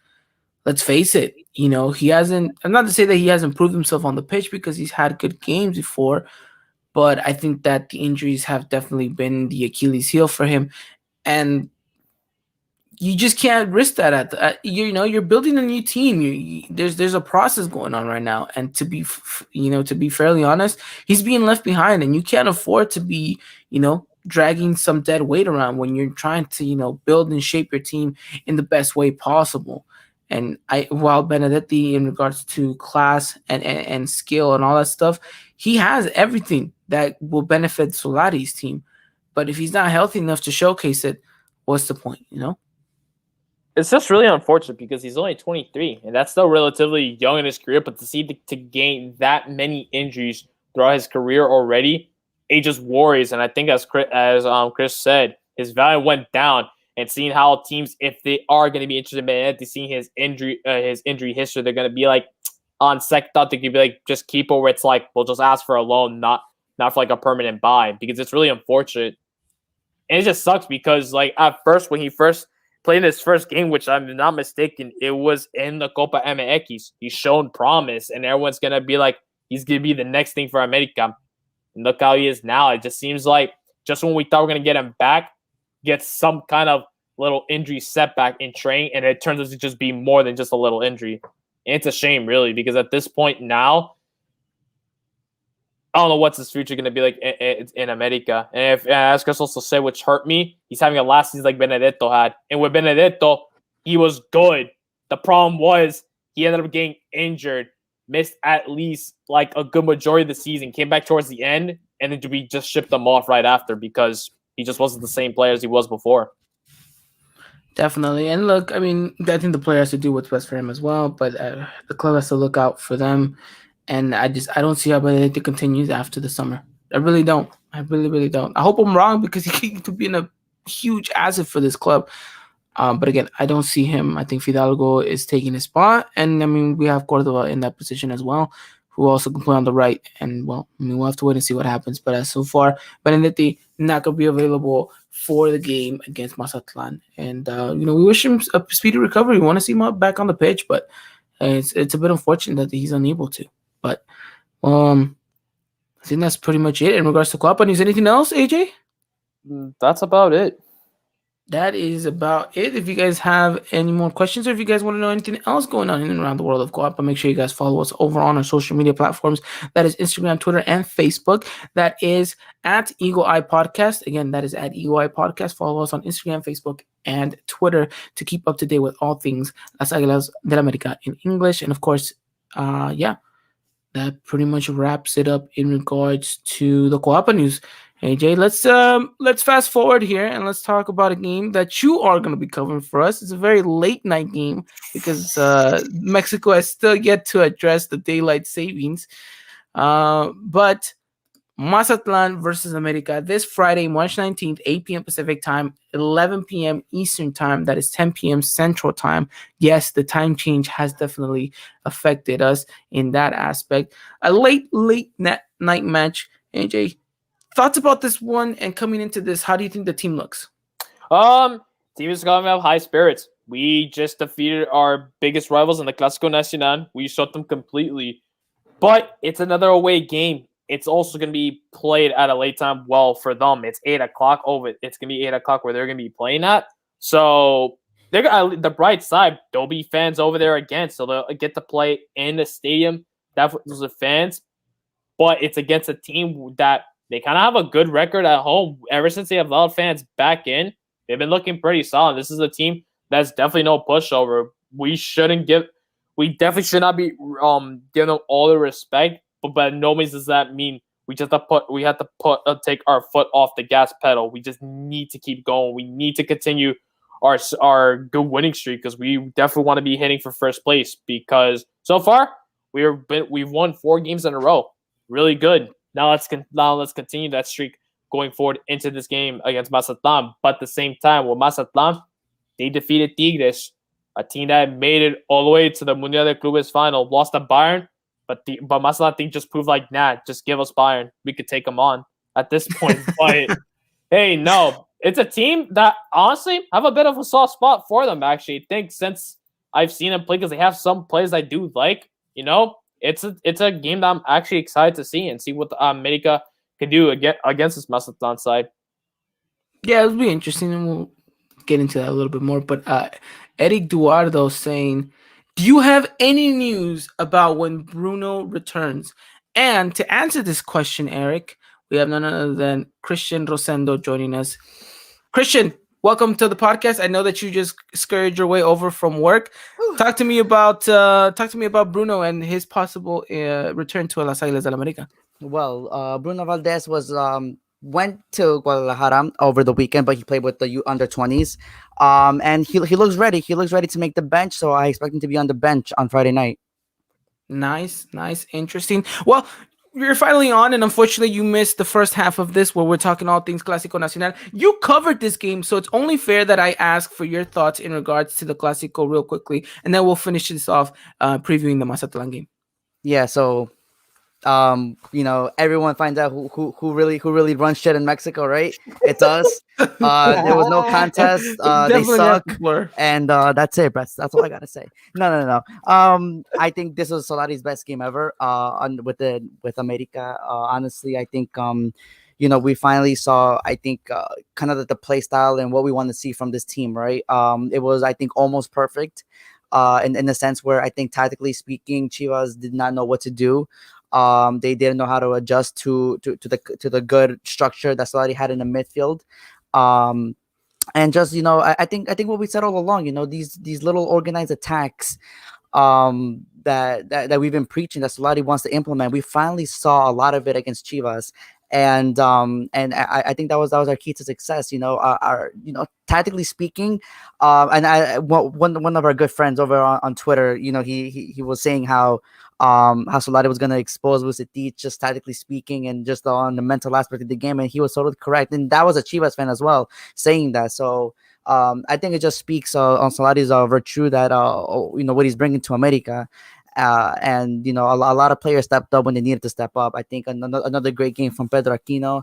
Speaker 3: let's face it, he hasn't. I'm not to say that he hasn't proved himself on the pitch because he's had good games before, but I think that the injuries have definitely been the Achilles heel for him, and you just can't risk that. You're building a new team. There's a process going on right now, and to be fairly honest, he's being left behind, and you can't afford to be dragging some dead weight around when you're trying to build and shape your team in the best way possible. And while Benedetti, in regards to class and skill and all that stuff, he has everything that will benefit Solari's team. But if he's not healthy enough to showcase it, what's the point?
Speaker 4: It's just really unfortunate because he's only 23, and that's still relatively young in his career. But to gain that many injuries throughout his career already, it just worries. And I think as Chris said, his value went down. And seeing how teams, if they are going to be interested in Benedetti, seeing his injury history, they're going to be like, on second thought, they could be like, just keep it where it's like, we'll just ask for a loan, not for like a permanent buy, because it's really unfortunate. And it just sucks because like at first, when he first played in his first game, which I'm not mistaken, it was in the Copa MX. He's shown promise, and everyone's going to be like, he's going to be the next thing for America. And look how he is now. It just seems like just when we thought we we're going to get him back, gets some kind of little injury setback in training, and it turns out to just be more than just a little injury. And it's a shame, really, because at this point now, I don't know what's his future going to be like in America. And as Chris also said, which hurt me, he's having a last season like Benedetto had. And with Benedetto, he was good. The problem was he ended up getting injured, missed at least like a good majority of the season, came back towards the end, and then we just shipped him off right after because he just wasn't the same player as he was before.
Speaker 3: Definitely. And look, I mean, I think the player has to do what's best for him as well, but the club has to look out for them. And I don't see how Benedetti continues after the summer. I really don't. I really, really don't. I hope I'm wrong because he could be a huge asset for this club. But again, I don't see him. I think Fidalgo is taking his spot. And I mean, we have Cordova in that position as well, who also can play on the right. And well, I mean, we'll have to wait and see what happens. But as so far, Benedetti not going to be available for the game against Mazatlan. And, we wish him a speedy recovery. We want to see him back on the pitch, but it's a bit unfortunate that he's unable to. But I think that's pretty much it in regards to Copa News. Anything else, AJ?
Speaker 4: That's about it.
Speaker 3: That is about it. If you guys have any more questions or if you guys want to know anything else going on in and around the world of Copa, make sure you guys follow us over on our social media platforms. That is Instagram, Twitter, and Facebook. That is at Eagle Eye Podcast. Again, that is at Eagle Eye Podcast. Follow us on Instagram, Facebook, and Twitter to keep up to date with all things Las Águilas del América in English. And of course, that pretty much wraps it up in regards to the Coapa news. Hey Jay, let's fast forward here and let's talk about a game that you are going to be covering for us. It's a very late night game because Mexico has still yet to address the daylight savings. But Mazatlan versus America this Friday, March 19th, 8 p.m. Pacific time, 11 p.m. Eastern time. That is 10 p.m. Central time. Yes, the time change has definitely affected us in that aspect. A late night match. AJ, thoughts about this one and coming into this, how do you think the team looks?
Speaker 4: Team is going to have high spirits. We just defeated our biggest rivals in the Clasico Nacional. We shut them completely. But it's another away game. It's also going to be played at a late time. Well, for them, it's 8 o'clock over. It's going to be 8 o'clock where they're going to be playing at. So they're the bright side. There'll be fans over there again, so they'll get to play in the stadium. That was the fans, but it's against a team that they kind of have a good record at home. Ever since they have loud fans back in, they've been looking pretty solid. This is a team that's definitely no pushover. We definitely should not be giving them all the respect, but by no means does that mean we have to take our foot off the gas pedal. We just need to keep going. We need to continue our good winning streak because we definitely want to be hitting for first place. Because so far we've won 4 games in a row. Really good. Now let's continue that streak going forward into this game against Mazatlan. But at the same time, with Mazatlan, they defeated Tigres, a team that made it all the way to the Mundial de Clubes final, lost to Bayern, but Mazatlan team just proved like, nah, just give us Bayern. We could take them on at this point. But hey, no, it's a team that honestly have a bit of a soft spot for them, actually. I think since I've seen them play, because they have some plays I do like, it's a game that I'm actually excited to see and see what America can do against this Mazatlan side.
Speaker 3: Yeah, it'll be interesting, and we'll get into that a little bit more. But Eric Duardo saying, do you have any news about when Bruno returns? And to answer this question, Eric, we have none other than Christian Rosendo joining us. Christian, welcome to the podcast. I know that you just scurried your way over from work. Talk to me about Bruno and his possible return to Las Águilas del América.
Speaker 5: Well, Bruno Valdez went to Guadalajara over the weekend, but he played with the under-20s. And he looks ready. He looks ready to make the bench, so I expect him to be on the bench on Friday night.
Speaker 3: Nice, interesting. Well, you're finally on, and unfortunately you missed the first half of this where we're talking all things Clasico Nacional. You covered this game, so it's only fair that I ask for your thoughts in regards to the Clasico real quickly, and then we'll finish this off previewing the Mazatlan game.
Speaker 5: Yeah, so everyone finds out who really runs shit in Mexico, right? It's us. There was no contest. They suck, and that's it, Brett. That's all I gotta say. No. I think this was Solari's best game ever. With America. Honestly, I think we finally saw, I think, kind of the play style and what we want to see from this team, right? It was, I think, almost perfect. In the sense where I think tactically speaking, Chivas did not know what to do. They didn't know how to adjust to the good structure that Solari had in the midfield. And just I think what we said all along, these little organized attacks that we've been preaching that Solari wants to implement. We finally saw a lot of it against Chivas. And I think that was our key to success. Our tactically speaking, and one of our good friends over on Twitter, he was saying how Solari was going to expose Vucetich just tactically speaking and just on the mental aspect of the game, and he was totally correct. And that was a Chivas fan as well saying that. So I think it just speaks on Solari's virtue that what he's bringing to America. And a lot of players stepped up when they needed to step up. I think another great game from Pedro Aquino.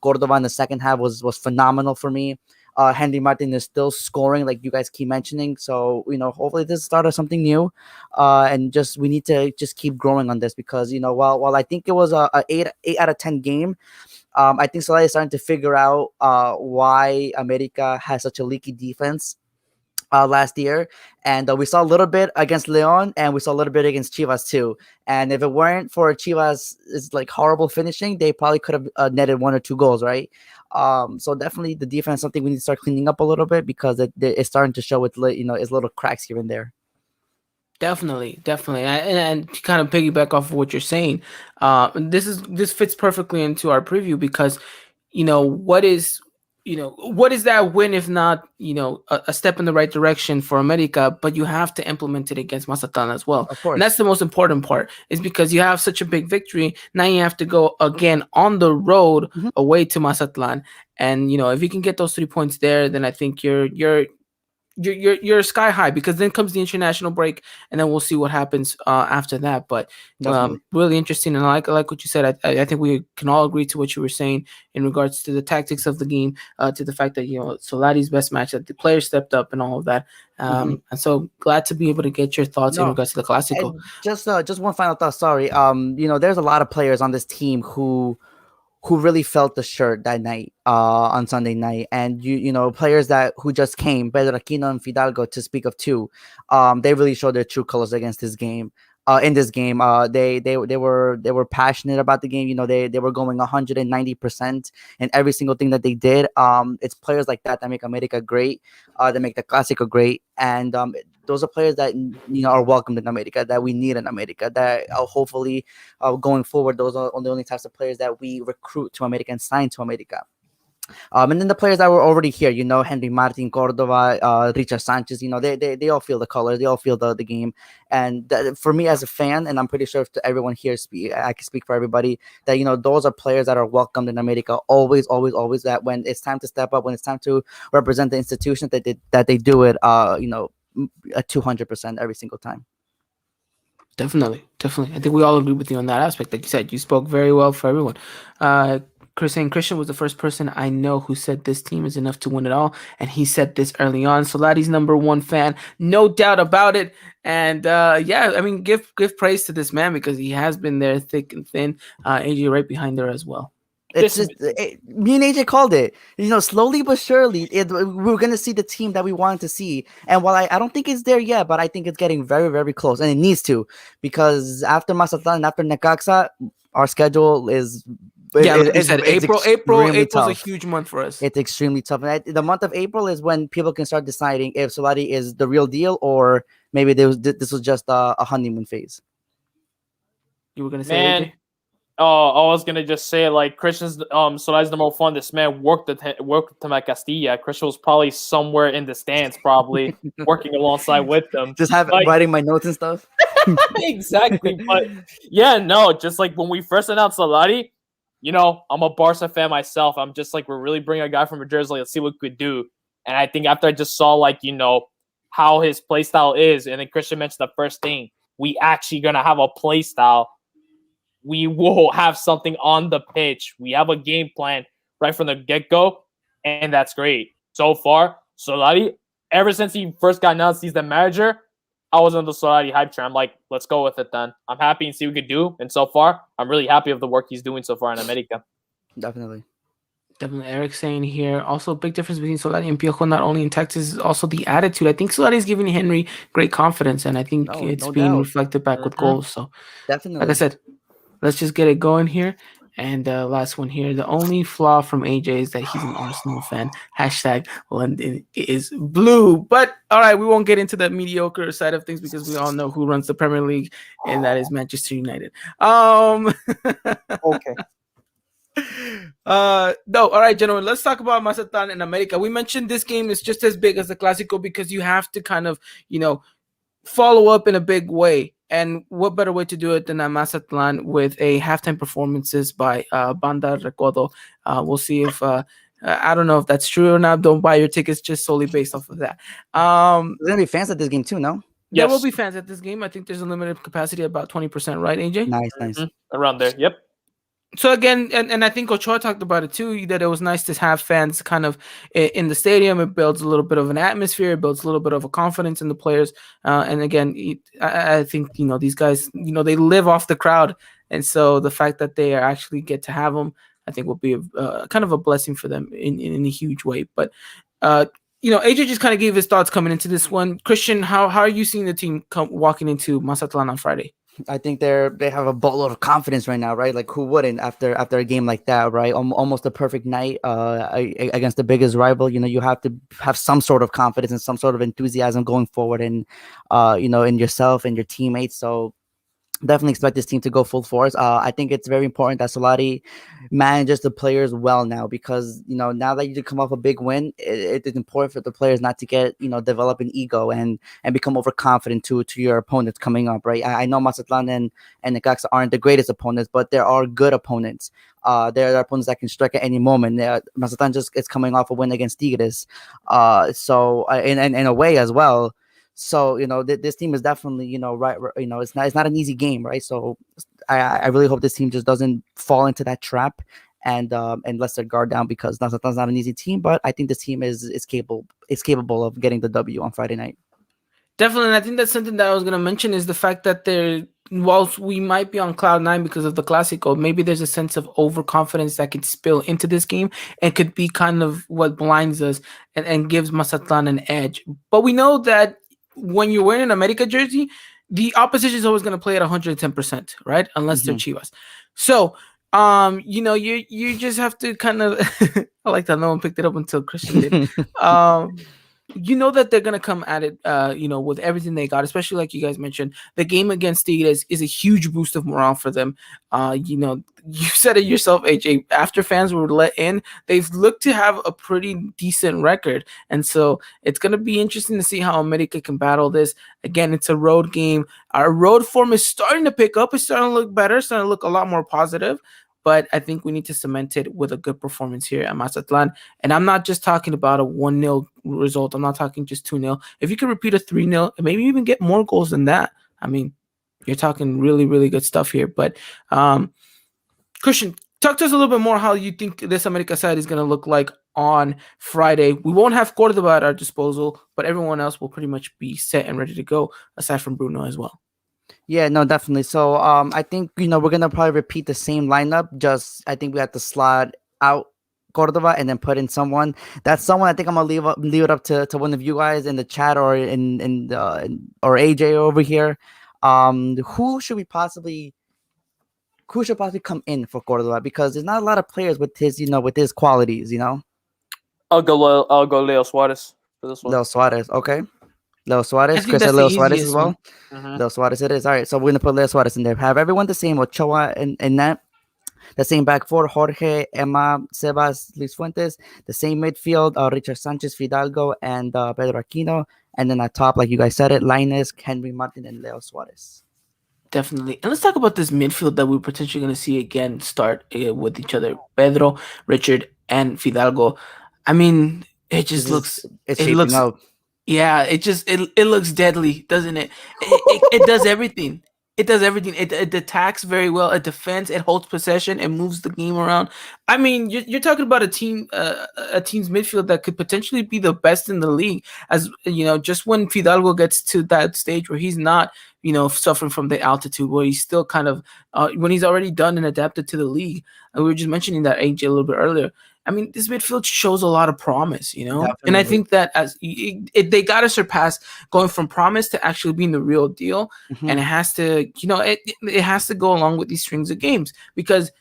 Speaker 5: Cordova in the second half was phenomenal for me. Henry Martin is still scoring, like you guys keep mentioning. So hopefully this is the start of something new. And we need to just keep growing on this because while I think it was a 8 out of 10 game, I think Solari is starting to figure out why America has such a leaky defense. Last year, and we saw a little bit against Leon, and we saw a little bit against Chivas too. And if it weren't for Chivas' horrible finishing, they probably could have netted 1 or 2 goals, right? So definitely the defense is something we need to start cleaning up a little bit because it's starting to show with its little cracks here and there.
Speaker 3: Definitely, and to kind of piggyback off of what you're saying, this fits perfectly into our preview because what is that win if not, a step in the right direction for America, but you have to implement it against Mazatlan as well.
Speaker 5: Of course.
Speaker 3: And that's the most important part is because you have such a big victory. Now you have to go again on the road away to Mazatlan. And, if you can get those 3 points there, then I think you're sky high because then comes the international break and then we'll see what happens after that. But really interesting, and I like what you said. I think we can all agree to what you were saying in regards to the tactics of the game, to the fact that Solari's best match, that the players stepped up and all of that. And so glad to be able to get your thoughts in regards to the Clasico.
Speaker 5: Just one final thought. Sorry, there's a lot of players on this team who who really felt the shirt that night on Sunday night. And players that who just came, Pedro Aquino and Fidalgo, to speak of two, they really showed their true colors against this game. In this game, they were passionate about the game. They were going 190% in every single thing that they did. It's players like that make America great, that make the Clasico great, and those are players that are welcomed in America, that we need in America. That hopefully going forward, those are the only types of players that we recruit to America and sign to America. And then the players that were already here, Henry Martin, Cordova, Richard Sanchez, they all feel the colors, they all feel the game. And for me as a fan, and I'm pretty sure to everyone here, I can speak for everybody, that, those are players that are welcomed in America always, always, always, that when it's time to step up, when it's time to represent the institution, that they do it, at 200% every single time.
Speaker 3: Definitely. I think we all agree with you on that aspect. Like you said, you spoke very well for everyone. Christian was the first person I know who said this team is enough to win it all, and he said this early on. Solari's #1 fan, no doubt about it. And give praise to this man, because he has been there thick and thin. AJ right behind there as well.
Speaker 5: It's just me and AJ called it. Slowly but surely, we're gonna see the team that we wanted to see. And while I don't think it's there yet, but I think it's getting very, very close, and it needs to, because after Mazatlan, after Necaxa, our schedule is.
Speaker 3: Like you said, April's
Speaker 5: tough.
Speaker 3: a huge month for us.
Speaker 5: It's extremely tough. And the month of April is when people can start deciding if Solari is the real deal, or maybe this was just a honeymoon phase.
Speaker 3: You were gonna say, AJ?
Speaker 4: I was gonna just say, like, Christian's Solari's #1. This man worked to Castilla. Christian was probably somewhere in the stands, probably working alongside with them,
Speaker 5: just writing my notes and stuff.
Speaker 4: Exactly. But yeah, no, just like when we first announced Solari, I'm a Barca fan myself. I'm just like, we're really bringing a guy from Madrid. Let's see what we could do. And I think after I just saw, like, how his play style is, and then Christian mentioned the first thing, we actually gonna have a play style. We will have something on the pitch. We have a game plan right from the get-go, and that's great. So far, Solari, ever since he first got announced he's the manager, I was on the Solari hype train. I'm like, let's go with it then. I'm happy and see what we could do. And so far, I'm really happy of the work he's doing so far in America.
Speaker 5: Definitely.
Speaker 3: Eric saying here, also big difference between Solari and Piojo, not only in Texas, also the attitude. I think Solari is giving Henry great confidence, and I think it's being reflected back with goals. So,
Speaker 5: definitely,
Speaker 3: like I said, let's just get it going here. And last one here. The only flaw from AJ is that he's an Arsenal fan. #London is blue. But all right, we won't get into the mediocre side of things, because we all know who runs the Premier League, and that is Manchester United.
Speaker 5: Okay.
Speaker 3: No, all right, gentlemen. Let's talk about Mazatlan and America. We mentioned this game is just as big as the Clasico, because you have to kind of, follow up in a big way. And what better way to do it than at Mazatlan with a halftime performances by Banda Recodo. We'll see if I don't know if that's true or not. Don't buy your tickets just solely based off of that.
Speaker 5: There's gonna be fans at this game too, no?
Speaker 3: There will be fans at this game. I think there's a limited capacity, about 20%, right, AJ?
Speaker 5: Nice.
Speaker 4: Mm-hmm. Around there, yep.
Speaker 3: So again, and I think Ochoa talked about it too, that it was nice to have fans kind of in the stadium. It builds a little bit of an atmosphere. It builds a little bit of a confidence in the players. And again, I think, these guys, they live off the crowd. And so the fact that they actually get to have them, I think will be kind of a blessing for them in a huge way. But, AJ just kind of gave his thoughts coming into this one. Christian, how are you seeing the team walking into Mazatlan on Friday?
Speaker 5: I think they have a boatload of confidence right now, right? Like, who wouldn't after a game like that, right? Almost a perfect night against the biggest rival. You have to have some sort of confidence and some sort of enthusiasm going forward, and in yourself and your teammates. So definitely expect this team to go full force. I think it's very important that Solari manages the players well now, because now that you come off a big win, it is important for the players not to get develop an ego and become overconfident to your opponents coming up, right? I know Mazatlan and Necaxa aren't the greatest opponents, but there are good opponents. There are opponents that can strike at any moment. Mazatlan just is coming off a win against Tigres, so in a way as well. So this team is definitely right. It's not an easy game, right? So I really hope this team just doesn't fall into that trap and lets their guard down, because that's not an easy team. But I think this team is capable of getting the W on Friday night.
Speaker 3: Definitely, and I think that's something that I was gonna mention is the fact that whilst we might be on cloud nine because of the Clasico, maybe there's a sense of overconfidence that could spill into this game and could be kind of what blinds us and gives Mazatlan an edge. But we know that when you're wearing an America jersey, the opposition is always gonna play at 110%, right? Unless they're
Speaker 5: Mhm.
Speaker 3: Chivas. So you just have to kind of I like that no one picked it up until Christian did. Um you know that they're gonna come at it, with everything they got, especially like you guys mentioned. The game against Tigres is a huge boost of morale for them. You said it yourself, AJ. After fans were let in, they've looked to have a pretty decent record, and so it's gonna be interesting to see how America can battle this. Again, it's a road game. Our road form is starting to pick up. It's starting to look better. Starting to look a lot more positive. But I think we need to cement it with a good performance here at Mazatlan. And I'm not just talking about a 1-0 result. I'm not talking just 2-0. If you could repeat a 3-0, and maybe even get more goals than that, I mean, you're talking really, really good stuff here. But Christian, talk to us a little bit more how you think this America side is going to look like on Friday. We won't have Cordoba at our disposal, but everyone else will pretty much be set and ready to go, aside from Bruno as well.
Speaker 5: Yeah, no, definitely. So I think we're gonna probably repeat the same lineup. Just I think we have to slot out Cordova and then put in someone. That's someone I think I'm gonna leave it up to one of you guys in the chat or or AJ over here. Who should possibly come in for Cordova, because there's not a lot of players with his qualities.
Speaker 4: I'll go Leo Suarez for this one.
Speaker 5: Leo Suarez, okay. Leo
Speaker 3: I
Speaker 5: Suarez,
Speaker 3: think
Speaker 5: Chris
Speaker 3: that's
Speaker 5: said
Speaker 3: the
Speaker 5: Leo Suarez as
Speaker 3: easiest
Speaker 5: well.
Speaker 3: one.
Speaker 4: Mhm.
Speaker 5: Leo Suarez it is. All right, so we're gonna put Leo Suarez in there. Have everyone the same, Ochoa and that. The same back four, Jorge, Emma, Sebas, Luis Fuentes. The same midfield, Richard Sanchez, Fidalgo, and Pedro Aquino. And then at top, like you guys said it, Linus, Henry Martin, and Leo Suarez.
Speaker 3: Definitely. And let's talk about this midfield that we're potentially going to see again start with each other. Pedro, Richard, and Fidalgo. I mean, it just
Speaker 5: It's
Speaker 3: it
Speaker 5: shaping
Speaker 3: looks,
Speaker 5: up.
Speaker 3: yeah, it looks deadly, doesn't it? It does everything. It does everything. It attacks very well. It defends. It holds possession. It moves the game around. I mean, you're talking about a team's midfield that could potentially be the best in the league. As you know, just when Fidalgo gets to that stage where he's not, suffering from the altitude, where he's still kind of, when he's already done and adapted to the league. And we were just mentioning that AJ a little bit earlier. I mean, this midfield shows a lot of promise, and I
Speaker 5: Definitely.
Speaker 3: think that they got to surpass going from promise to actually being the real deal.
Speaker 5: Mhm.
Speaker 3: And it has to, it has to go along with these strings of games, because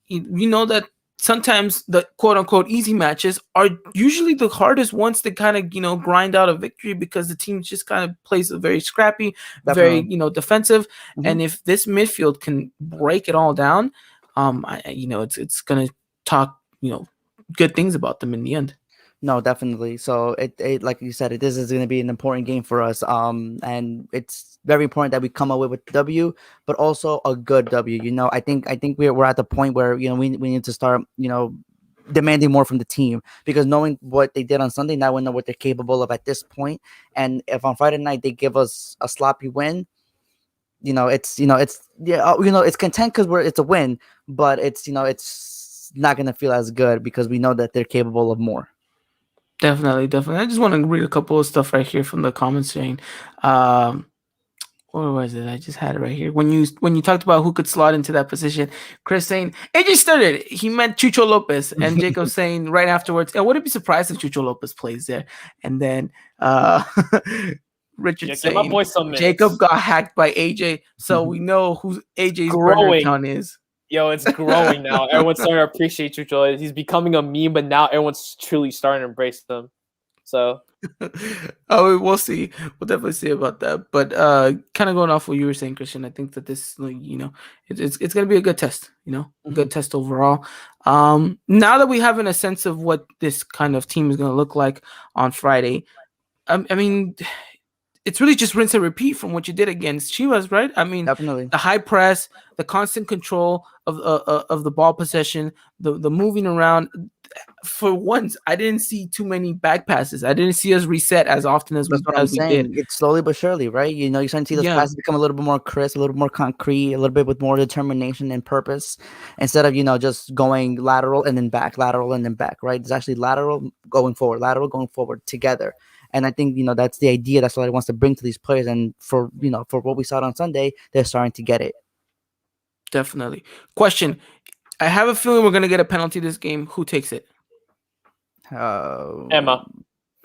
Speaker 3: you know that sometimes the quote unquote easy matches are usually the hardest ones to kind of, grind out a victory, because the team just kind of plays a very scrappy, very,
Speaker 5: Definitely.
Speaker 3: Defensive.
Speaker 5: Mhm.
Speaker 3: And if this midfield can break it all down, it's going to talk, good things about them in the end.
Speaker 5: No, definitely. So it like you said, this is going to be an important game for us. And it's very important that we come away with W, but also a good W. I think we're at the point where we need to start demanding more from the team, because knowing what they did on Sunday, now we know what they're capable of at this point. And if on Friday night they give us a sloppy win, it's content because it's a win, but it's not going to feel as good because we know that they're capable of more.
Speaker 3: Definitely. I just want to read a couple of stuff right here from the comments saying, where was it? I just had it right here. When you talked about who could slot into that position, Chris saying AJ started. He meant Chucho Lopez, and Jacob saying right afterwards, I wouldn't be surprised if Chucho Lopez plays there. And then Richard
Speaker 4: Give my
Speaker 3: saying
Speaker 4: boy some minutes.
Speaker 3: Jacob got hacked by AJ, so we know who AJ's burner
Speaker 4: Growing.
Speaker 3: account is.
Speaker 4: Yo, it's growing now. Everyone's starting to appreciate Chucho. He's becoming a meme, but now everyone's truly starting to embrace them. So,
Speaker 3: we'll see. We'll definitely see about that. But kind of going off what you were saying, Christian, I think that this, it's going to be a good test. A good test overall. Now that we have a sense of what this kind of team is going to look like on Friday, I mean, it's really just rinse and repeat from what you did against Chivas, right? I mean,
Speaker 5: Definitely.
Speaker 3: the high press, the constant control of the ball possession, the moving around. For once, I didn't see too many back passes. I didn't see us reset as often as
Speaker 5: That's what I'm
Speaker 3: we
Speaker 5: saying.
Speaker 3: did.
Speaker 5: It's slowly but surely, right? You're starting to see those passes become a little bit more crisp, a little bit more concrete, a little bit with more determination and purpose, instead of just going lateral and then back, lateral and then back, right? It's actually lateral going forward together. And I think that's the idea that Solari wants to bring to these players. And for for what we saw on Sunday, they're starting to get it.
Speaker 3: Definitely. Question: I have a feeling we're gonna get a penalty this game. Who takes it?
Speaker 4: Emma.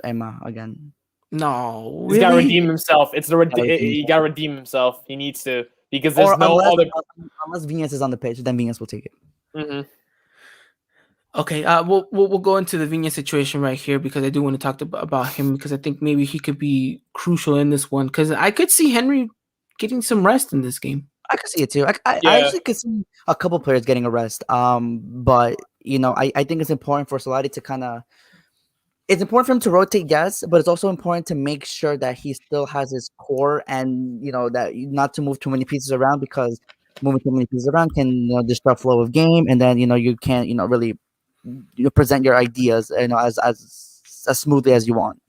Speaker 5: Emma again.
Speaker 3: No,
Speaker 4: He's got to
Speaker 3: really?
Speaker 4: redeem himself. It's the
Speaker 5: Gotta redeem
Speaker 4: he got to redeem himself. He needs to, because there's no other.
Speaker 5: Unless Venus is on the pitch, then Venus will take it.
Speaker 4: Mm-hmm.
Speaker 3: Okay, we'll go into the Viñas situation right here because I do want to talk about him because I think maybe he could be crucial in this one because I could see Henry getting some rest in this game.
Speaker 5: I could see it too. I actually could see a couple players getting a rest. But I think it's important for Solari to kind of. It's important for him to rotate, yes, but it's also important to make sure that he still has his core and that not to move too many pieces around because moving too many pieces around can disrupt flow of game, and then you can't really present your ideas as smoothly as you want.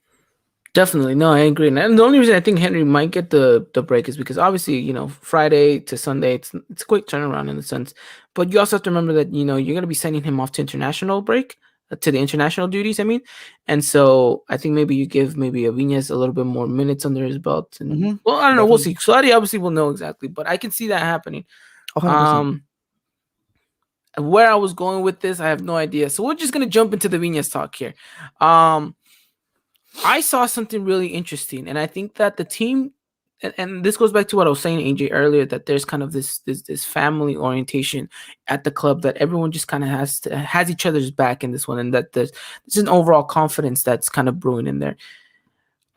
Speaker 3: Definitely, no, I agree. And the only reason I think Henry might get the break is because obviously Friday to Sunday it's a quick turnaround in a sense, but you also have to remember that you're going to be sending him off to international break. To the international duties, I mean, and so I think maybe you give maybe Viñas a little bit more minutes under his belt, and well, I don't know, we'll see. Solari obviously will know exactly, but I can see that happening.
Speaker 5: 100%.
Speaker 3: Where I was going with this, I have no idea. So we're just gonna jump into the Viñas talk here. I saw something really interesting, and I think that the team. And this goes back to what I was saying, AJ, earlier, that there's kind of this family orientation at the club that everyone just kind of has each other's back in this one, and that there's an overall confidence that's kind of brewing in there.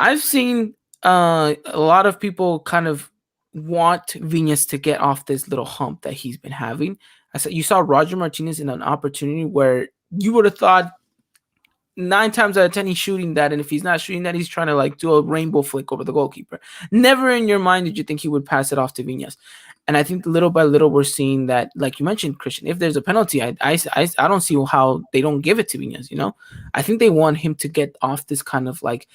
Speaker 3: I've seen a lot of people kind of want Viñas to get off this little hump that he's been having. I said you saw Roger Martinez in an opportunity where you would have thought 9 times out of 10 he's shooting that, and if he's not shooting that, he's trying to like do a rainbow flick over the goalkeeper. Never in your mind did you think he would pass it off to Viñas. And I think little by little we're seeing that, like you mentioned, Christian, if there's a penalty, I don't see how they don't give it to Viñas. I think they want him to get off this kind of like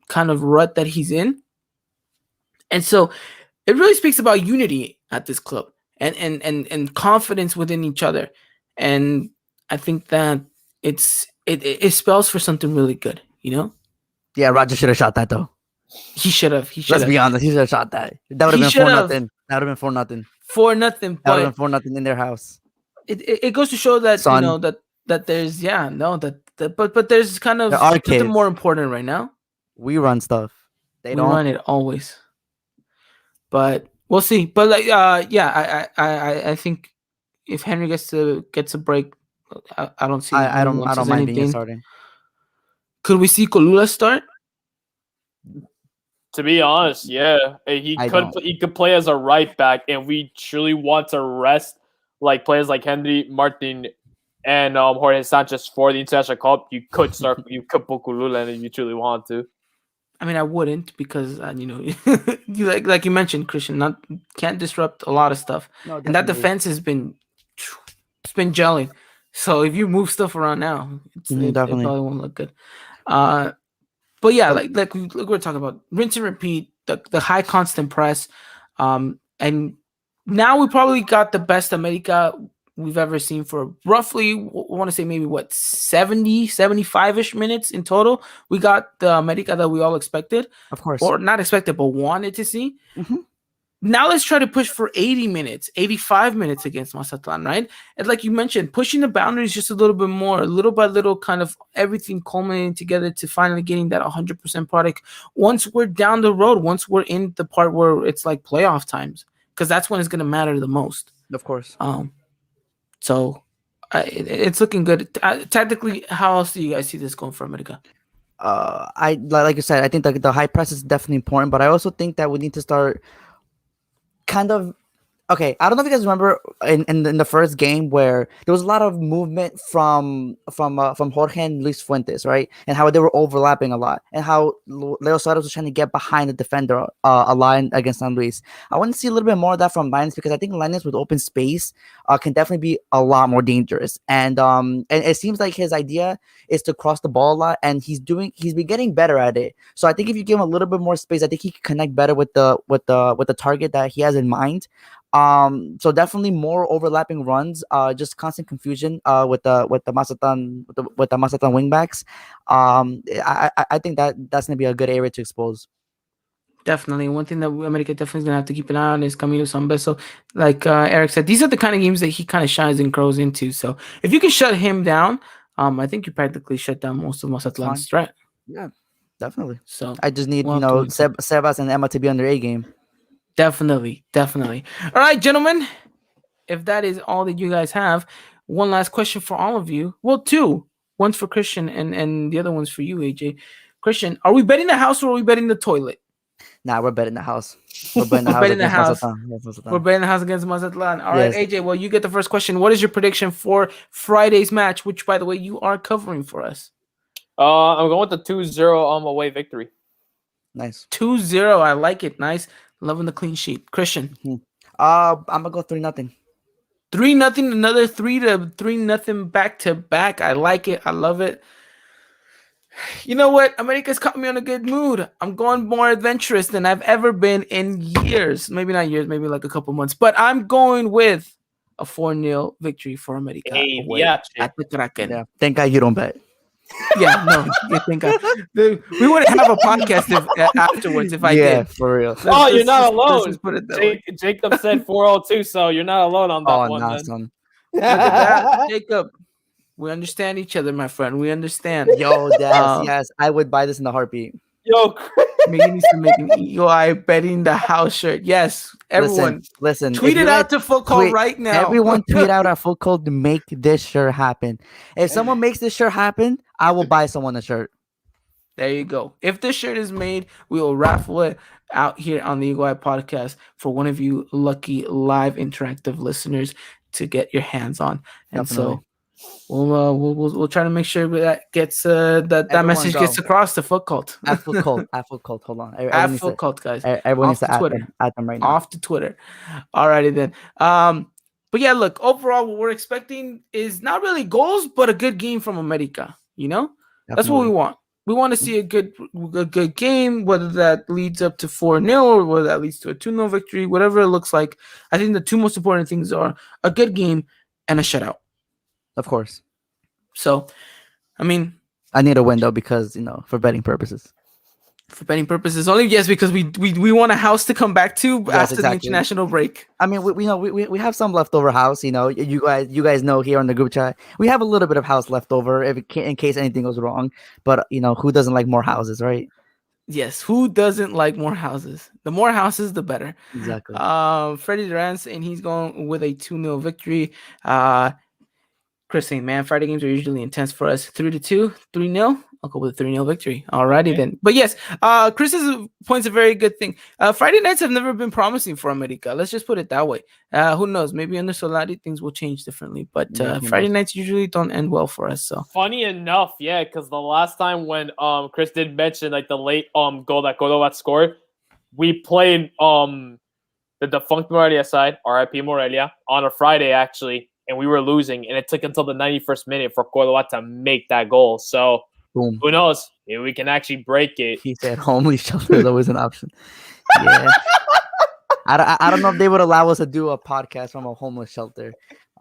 Speaker 3: kind of rut that he's in. And so it really speaks about unity at this club and confidence within each other. And I think that it spells for something really good,
Speaker 5: Yeah, Roger should have shot that though.
Speaker 3: He should have.
Speaker 5: Let's be honest, he should have shot that. That would have been 4-0. That would have been 4-0.
Speaker 3: 4-0.
Speaker 5: That would have been 4-0 in their house.
Speaker 3: It goes to show that that there's but there's kind of something more important right now.
Speaker 5: We run stuff. They don't
Speaker 3: run it always. But we'll see. But like I think if Henry gets a break, I don't see.
Speaker 5: I don't mind being starting.
Speaker 3: Could we see Colula start?
Speaker 4: To be honest, yeah, he could play as a right back, and we truly want to rest like players like Henry, Martin, and Jorge Sanchez for the International Cup. You could start. You could put Colula in if you truly want to.
Speaker 3: I mean, I wouldn't because you like you mentioned, Christian, can't disrupt a lot of stuff, and that defense has been gelling. So if you move stuff around now, it probably won't look good. But yeah, like we're talking about, rinse and repeat, the high constant press, and now we probably got the best America we've ever seen for roughly, I want to say maybe 70, 75-ish minutes in total. We got the America that we all expected,
Speaker 5: of course,
Speaker 3: or not expected, but wanted to see. Mm-hmm. Now let's try to push for 80 minutes, 85 minutes against Mazatlan, right? And like you mentioned, pushing the boundaries just a little bit more, little by little, kind of everything culminating together to finally getting that 100% product. Once we're down the road, once we're in the part where it's like playoff times, because that's when it's going to matter the most.
Speaker 5: Of course.
Speaker 3: So it's looking good. Tactically, how else do you guys see this going for America?
Speaker 5: Like you said, I think the high press is definitely important, but I also think that we need to start kind of okay. I don't know if you guys remember in the first game where there was a lot of movement from Jorge and Luis Fuentes, right? And how they were overlapping a lot, and how Leo Suarez was trying to get behind the defender a line against San Luis. I want to see a little bit more of that from Linus because I think Linus with open space can definitely be a lot more dangerous. And it seems like his idea is to cross the ball a lot, and he's been getting better at it. So I think if you give him a little bit more space, I think he can connect better with the target that he has in mind. So definitely more overlapping runs. Just constant confusion. With the Mazatlan with the Mazatlan wingbacks. I think that's gonna be a good area to expose.
Speaker 3: Definitely. One thing that America definitely is going to have to keep an eye on is Camilo Sambeso. Like Eric said, these are the kind of games that he kind of shines and grows into. So if you can shut him down, I think you practically shut down most of Mazatlan's
Speaker 5: Fine.
Speaker 3: threat.
Speaker 5: Yeah, definitely.
Speaker 3: So
Speaker 5: I just need
Speaker 3: we'll have to wait and see.
Speaker 5: Sebas and Emma to be on their A game.
Speaker 3: Definitely. All right, gentlemen. If that is all that you guys have, one last question for all of you. Well, two. One's for Christian and the other one's for you, AJ. Christian, are we betting the house or are we betting the toilet?
Speaker 5: Nah, we're betting the house. We're betting the
Speaker 3: We're
Speaker 5: house
Speaker 3: betting the
Speaker 5: against
Speaker 3: house.
Speaker 5: Mazatlan. Against Mazatlan.
Speaker 3: We're betting the house against Mazatlan. All
Speaker 5: Yes.
Speaker 3: right, AJ. Well, you get the first question. What is your prediction for Friday's match? Which, by the way, you are covering for us.
Speaker 4: I'm going with the 2-0 away victory.
Speaker 5: Nice.
Speaker 3: 2-0. I like it. Nice. Loving the clean sheet. Christian.
Speaker 5: I'm gonna go 3-0.
Speaker 3: 3-0. Another 3-0 back to back. I like it. I love it. You know what? America's caught me on a good mood. I'm going more adventurous than I've ever been in years. Maybe not years, maybe like a couple months. But I'm going with a 4-0 victory for America.
Speaker 4: Hey,
Speaker 3: away
Speaker 4: yeah,
Speaker 3: at the Kraken.
Speaker 5: Yeah. Thank God you don't bet.
Speaker 3: Yeah, no. You think we wouldn't have a podcast afterwards if I did.
Speaker 5: For real.
Speaker 4: You're not alone.
Speaker 3: Let's just put it that way.
Speaker 4: Jacob said 4-2, so you're not alone on that
Speaker 5: Oh,
Speaker 4: one.
Speaker 5: nah,
Speaker 4: Then.
Speaker 5: son.
Speaker 3: Look at that, Jacob. We understand each other, my friend. We understand.
Speaker 5: Yo, yes, I would buy this in a heartbeat.
Speaker 4: Yo,
Speaker 3: Megan needs to make an EOI betting the house shirt. Yes, everyone.
Speaker 5: Listen.
Speaker 3: Tweet it out to Full Call right now.
Speaker 5: Everyone tweet out at Full Call to make this shirt happen. If someone makes this shirt happen, I will buy someone a shirt.
Speaker 3: There you go. If this shirt is made, we will raffle it out here on the Eagle Eye Podcast for one of you lucky live interactive listeners to get your hands on. And
Speaker 5: Definitely.
Speaker 3: so we'll try to make sure that gets that
Speaker 5: Everyone
Speaker 3: message
Speaker 5: go.
Speaker 3: gets across to Foot Cult.
Speaker 5: At Full Cult. At Full Cult. Hold on.
Speaker 3: At Foot Cult, guys.
Speaker 5: Everyone needs
Speaker 3: Off
Speaker 5: to
Speaker 3: to Twitter.
Speaker 5: add them right now.
Speaker 3: Off to Twitter. Alrighty then. But yeah, look, overall, what we're expecting is not really goals, but a good game from America. You know, that's what we want. We want to see a good game, whether that leads up to 4-0 or whether that leads to a 2-0 victory, whatever it looks like. I think the two most important things are a good game and a shutout.
Speaker 5: Of course.
Speaker 3: So, I mean,
Speaker 5: I need a win though because for betting purposes.
Speaker 3: for betting purposes, only yes, because we want a house to come back to after the international break.
Speaker 5: I mean, we have some leftover house. You guys know here on the group chat we have a little bit of house left over in case anything goes wrong. But who doesn't like more houses, right?
Speaker 3: Yes, who doesn't like more houses? The more houses, the better.
Speaker 5: Exactly.
Speaker 3: Freddie Durant, and he's going with a 2-0 victory. Chris saying, man, Friday games are usually intense for us. 3-2, 3-0. I'll go with a 3-0 victory. Alrighty then. But yes, Chris's point's a very good thing. Friday nights have never been promising for America. Let's just put it that way. Who knows? Maybe under Solari things will change differently. But Friday nights usually don't end well for us. So
Speaker 4: funny enough, yeah, because the last time when Chris did mention like the late goal that Cordova scored, we played the defunct Morelia side, RIP Morelia, on a Friday actually, and we were losing, and it took until the 91st minute for Cordova to make that goal. So
Speaker 5: boom.
Speaker 4: Who knows? Maybe we can actually break it.
Speaker 5: He said homeless shelter is always an option. Yeah. I don't know if they would allow us to do a podcast from a homeless shelter.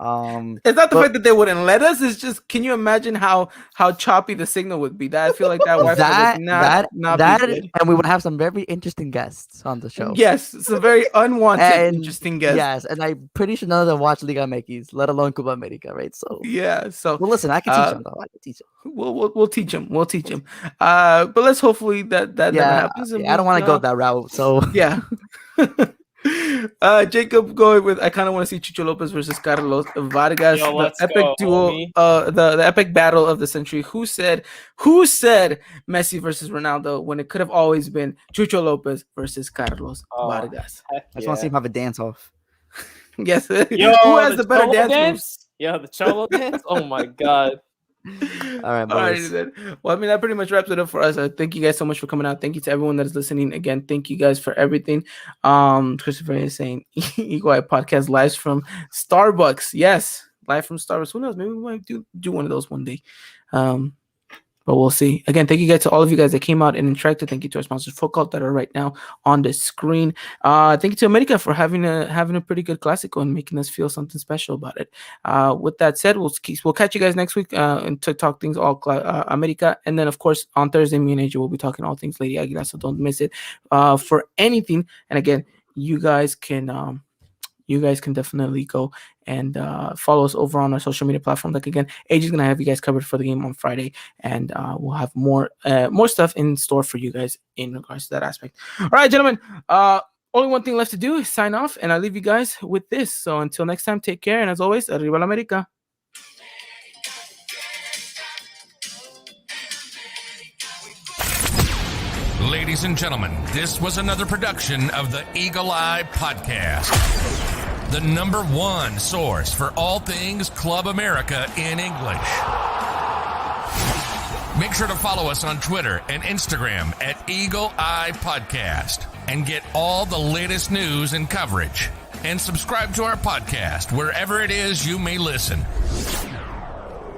Speaker 3: It's not the fact that they wouldn't let us. It's just, can you imagine how choppy the signal would be? That I feel like that Wi-Fi would not be good.
Speaker 5: And we would have some very interesting guests on the show.
Speaker 3: Yes, it's a very unwanted, interesting guest.
Speaker 5: Yes, and I'm pretty sure none of them watch Liga MX, let alone Copa America, right? So
Speaker 3: yeah. So
Speaker 5: well, listen, I can teach them though. I can teach them.
Speaker 3: We'll teach them. We'll teach them. But let's hopefully that never happens.
Speaker 5: I don't want to go that route. So
Speaker 3: yeah. Jacob going with, I kind of want to see Chucho Lopez versus Carlos Vargas, the epic duel, the epic battle of the century. Who said Messi versus Ronaldo when it could have always been Chucho Lopez versus Carlos Vargas?
Speaker 5: I just want to see him have a dance off.
Speaker 3: Yes. Who has the better dance moves?
Speaker 4: Yeah, the Cholo dance. Oh my god.
Speaker 5: All right, boys.
Speaker 3: Then. Well, I mean, that pretty much wraps it up for us. Thank you guys so much for coming out. Thank you to everyone that is listening. Again, thank you guys for everything. Christopher is saying Eagle Eye Podcast lives from Starbucks. Yes, live from Starbucks. Who knows? Maybe we might do one of those one day. But but we'll see. Again, thank you guys to all of you guys that came out and interacted. Thank you to our sponsors, Full Cult, that are right now on the screen. Thank you to America for having a pretty good Clasico and making us feel something special about it. With that said, we'll catch you guys next week and to talk things all America. And then, of course, on Thursday, me and AJ will be talking all things Lady Aguilar, so don't miss it for anything. And again, you guys can definitely go and follow us over on our social media platform. Like, again, AJ is going to have you guys covered for the game on Friday, and we'll have more stuff in store for you guys in regards to that aspect. All right, gentlemen, only one thing left to do is sign off, and I'll leave you guys with this. So until next time, take care, and as always, Arriba la América.
Speaker 6: Ladies and gentlemen, this was another production of the Eagle Eye Podcast, the #1 source for all things Club America in English. Make sure to follow us on Twitter and Instagram at Eagle Eye Podcast and get all the latest news and coverage. And subscribe to our podcast wherever it is you may listen.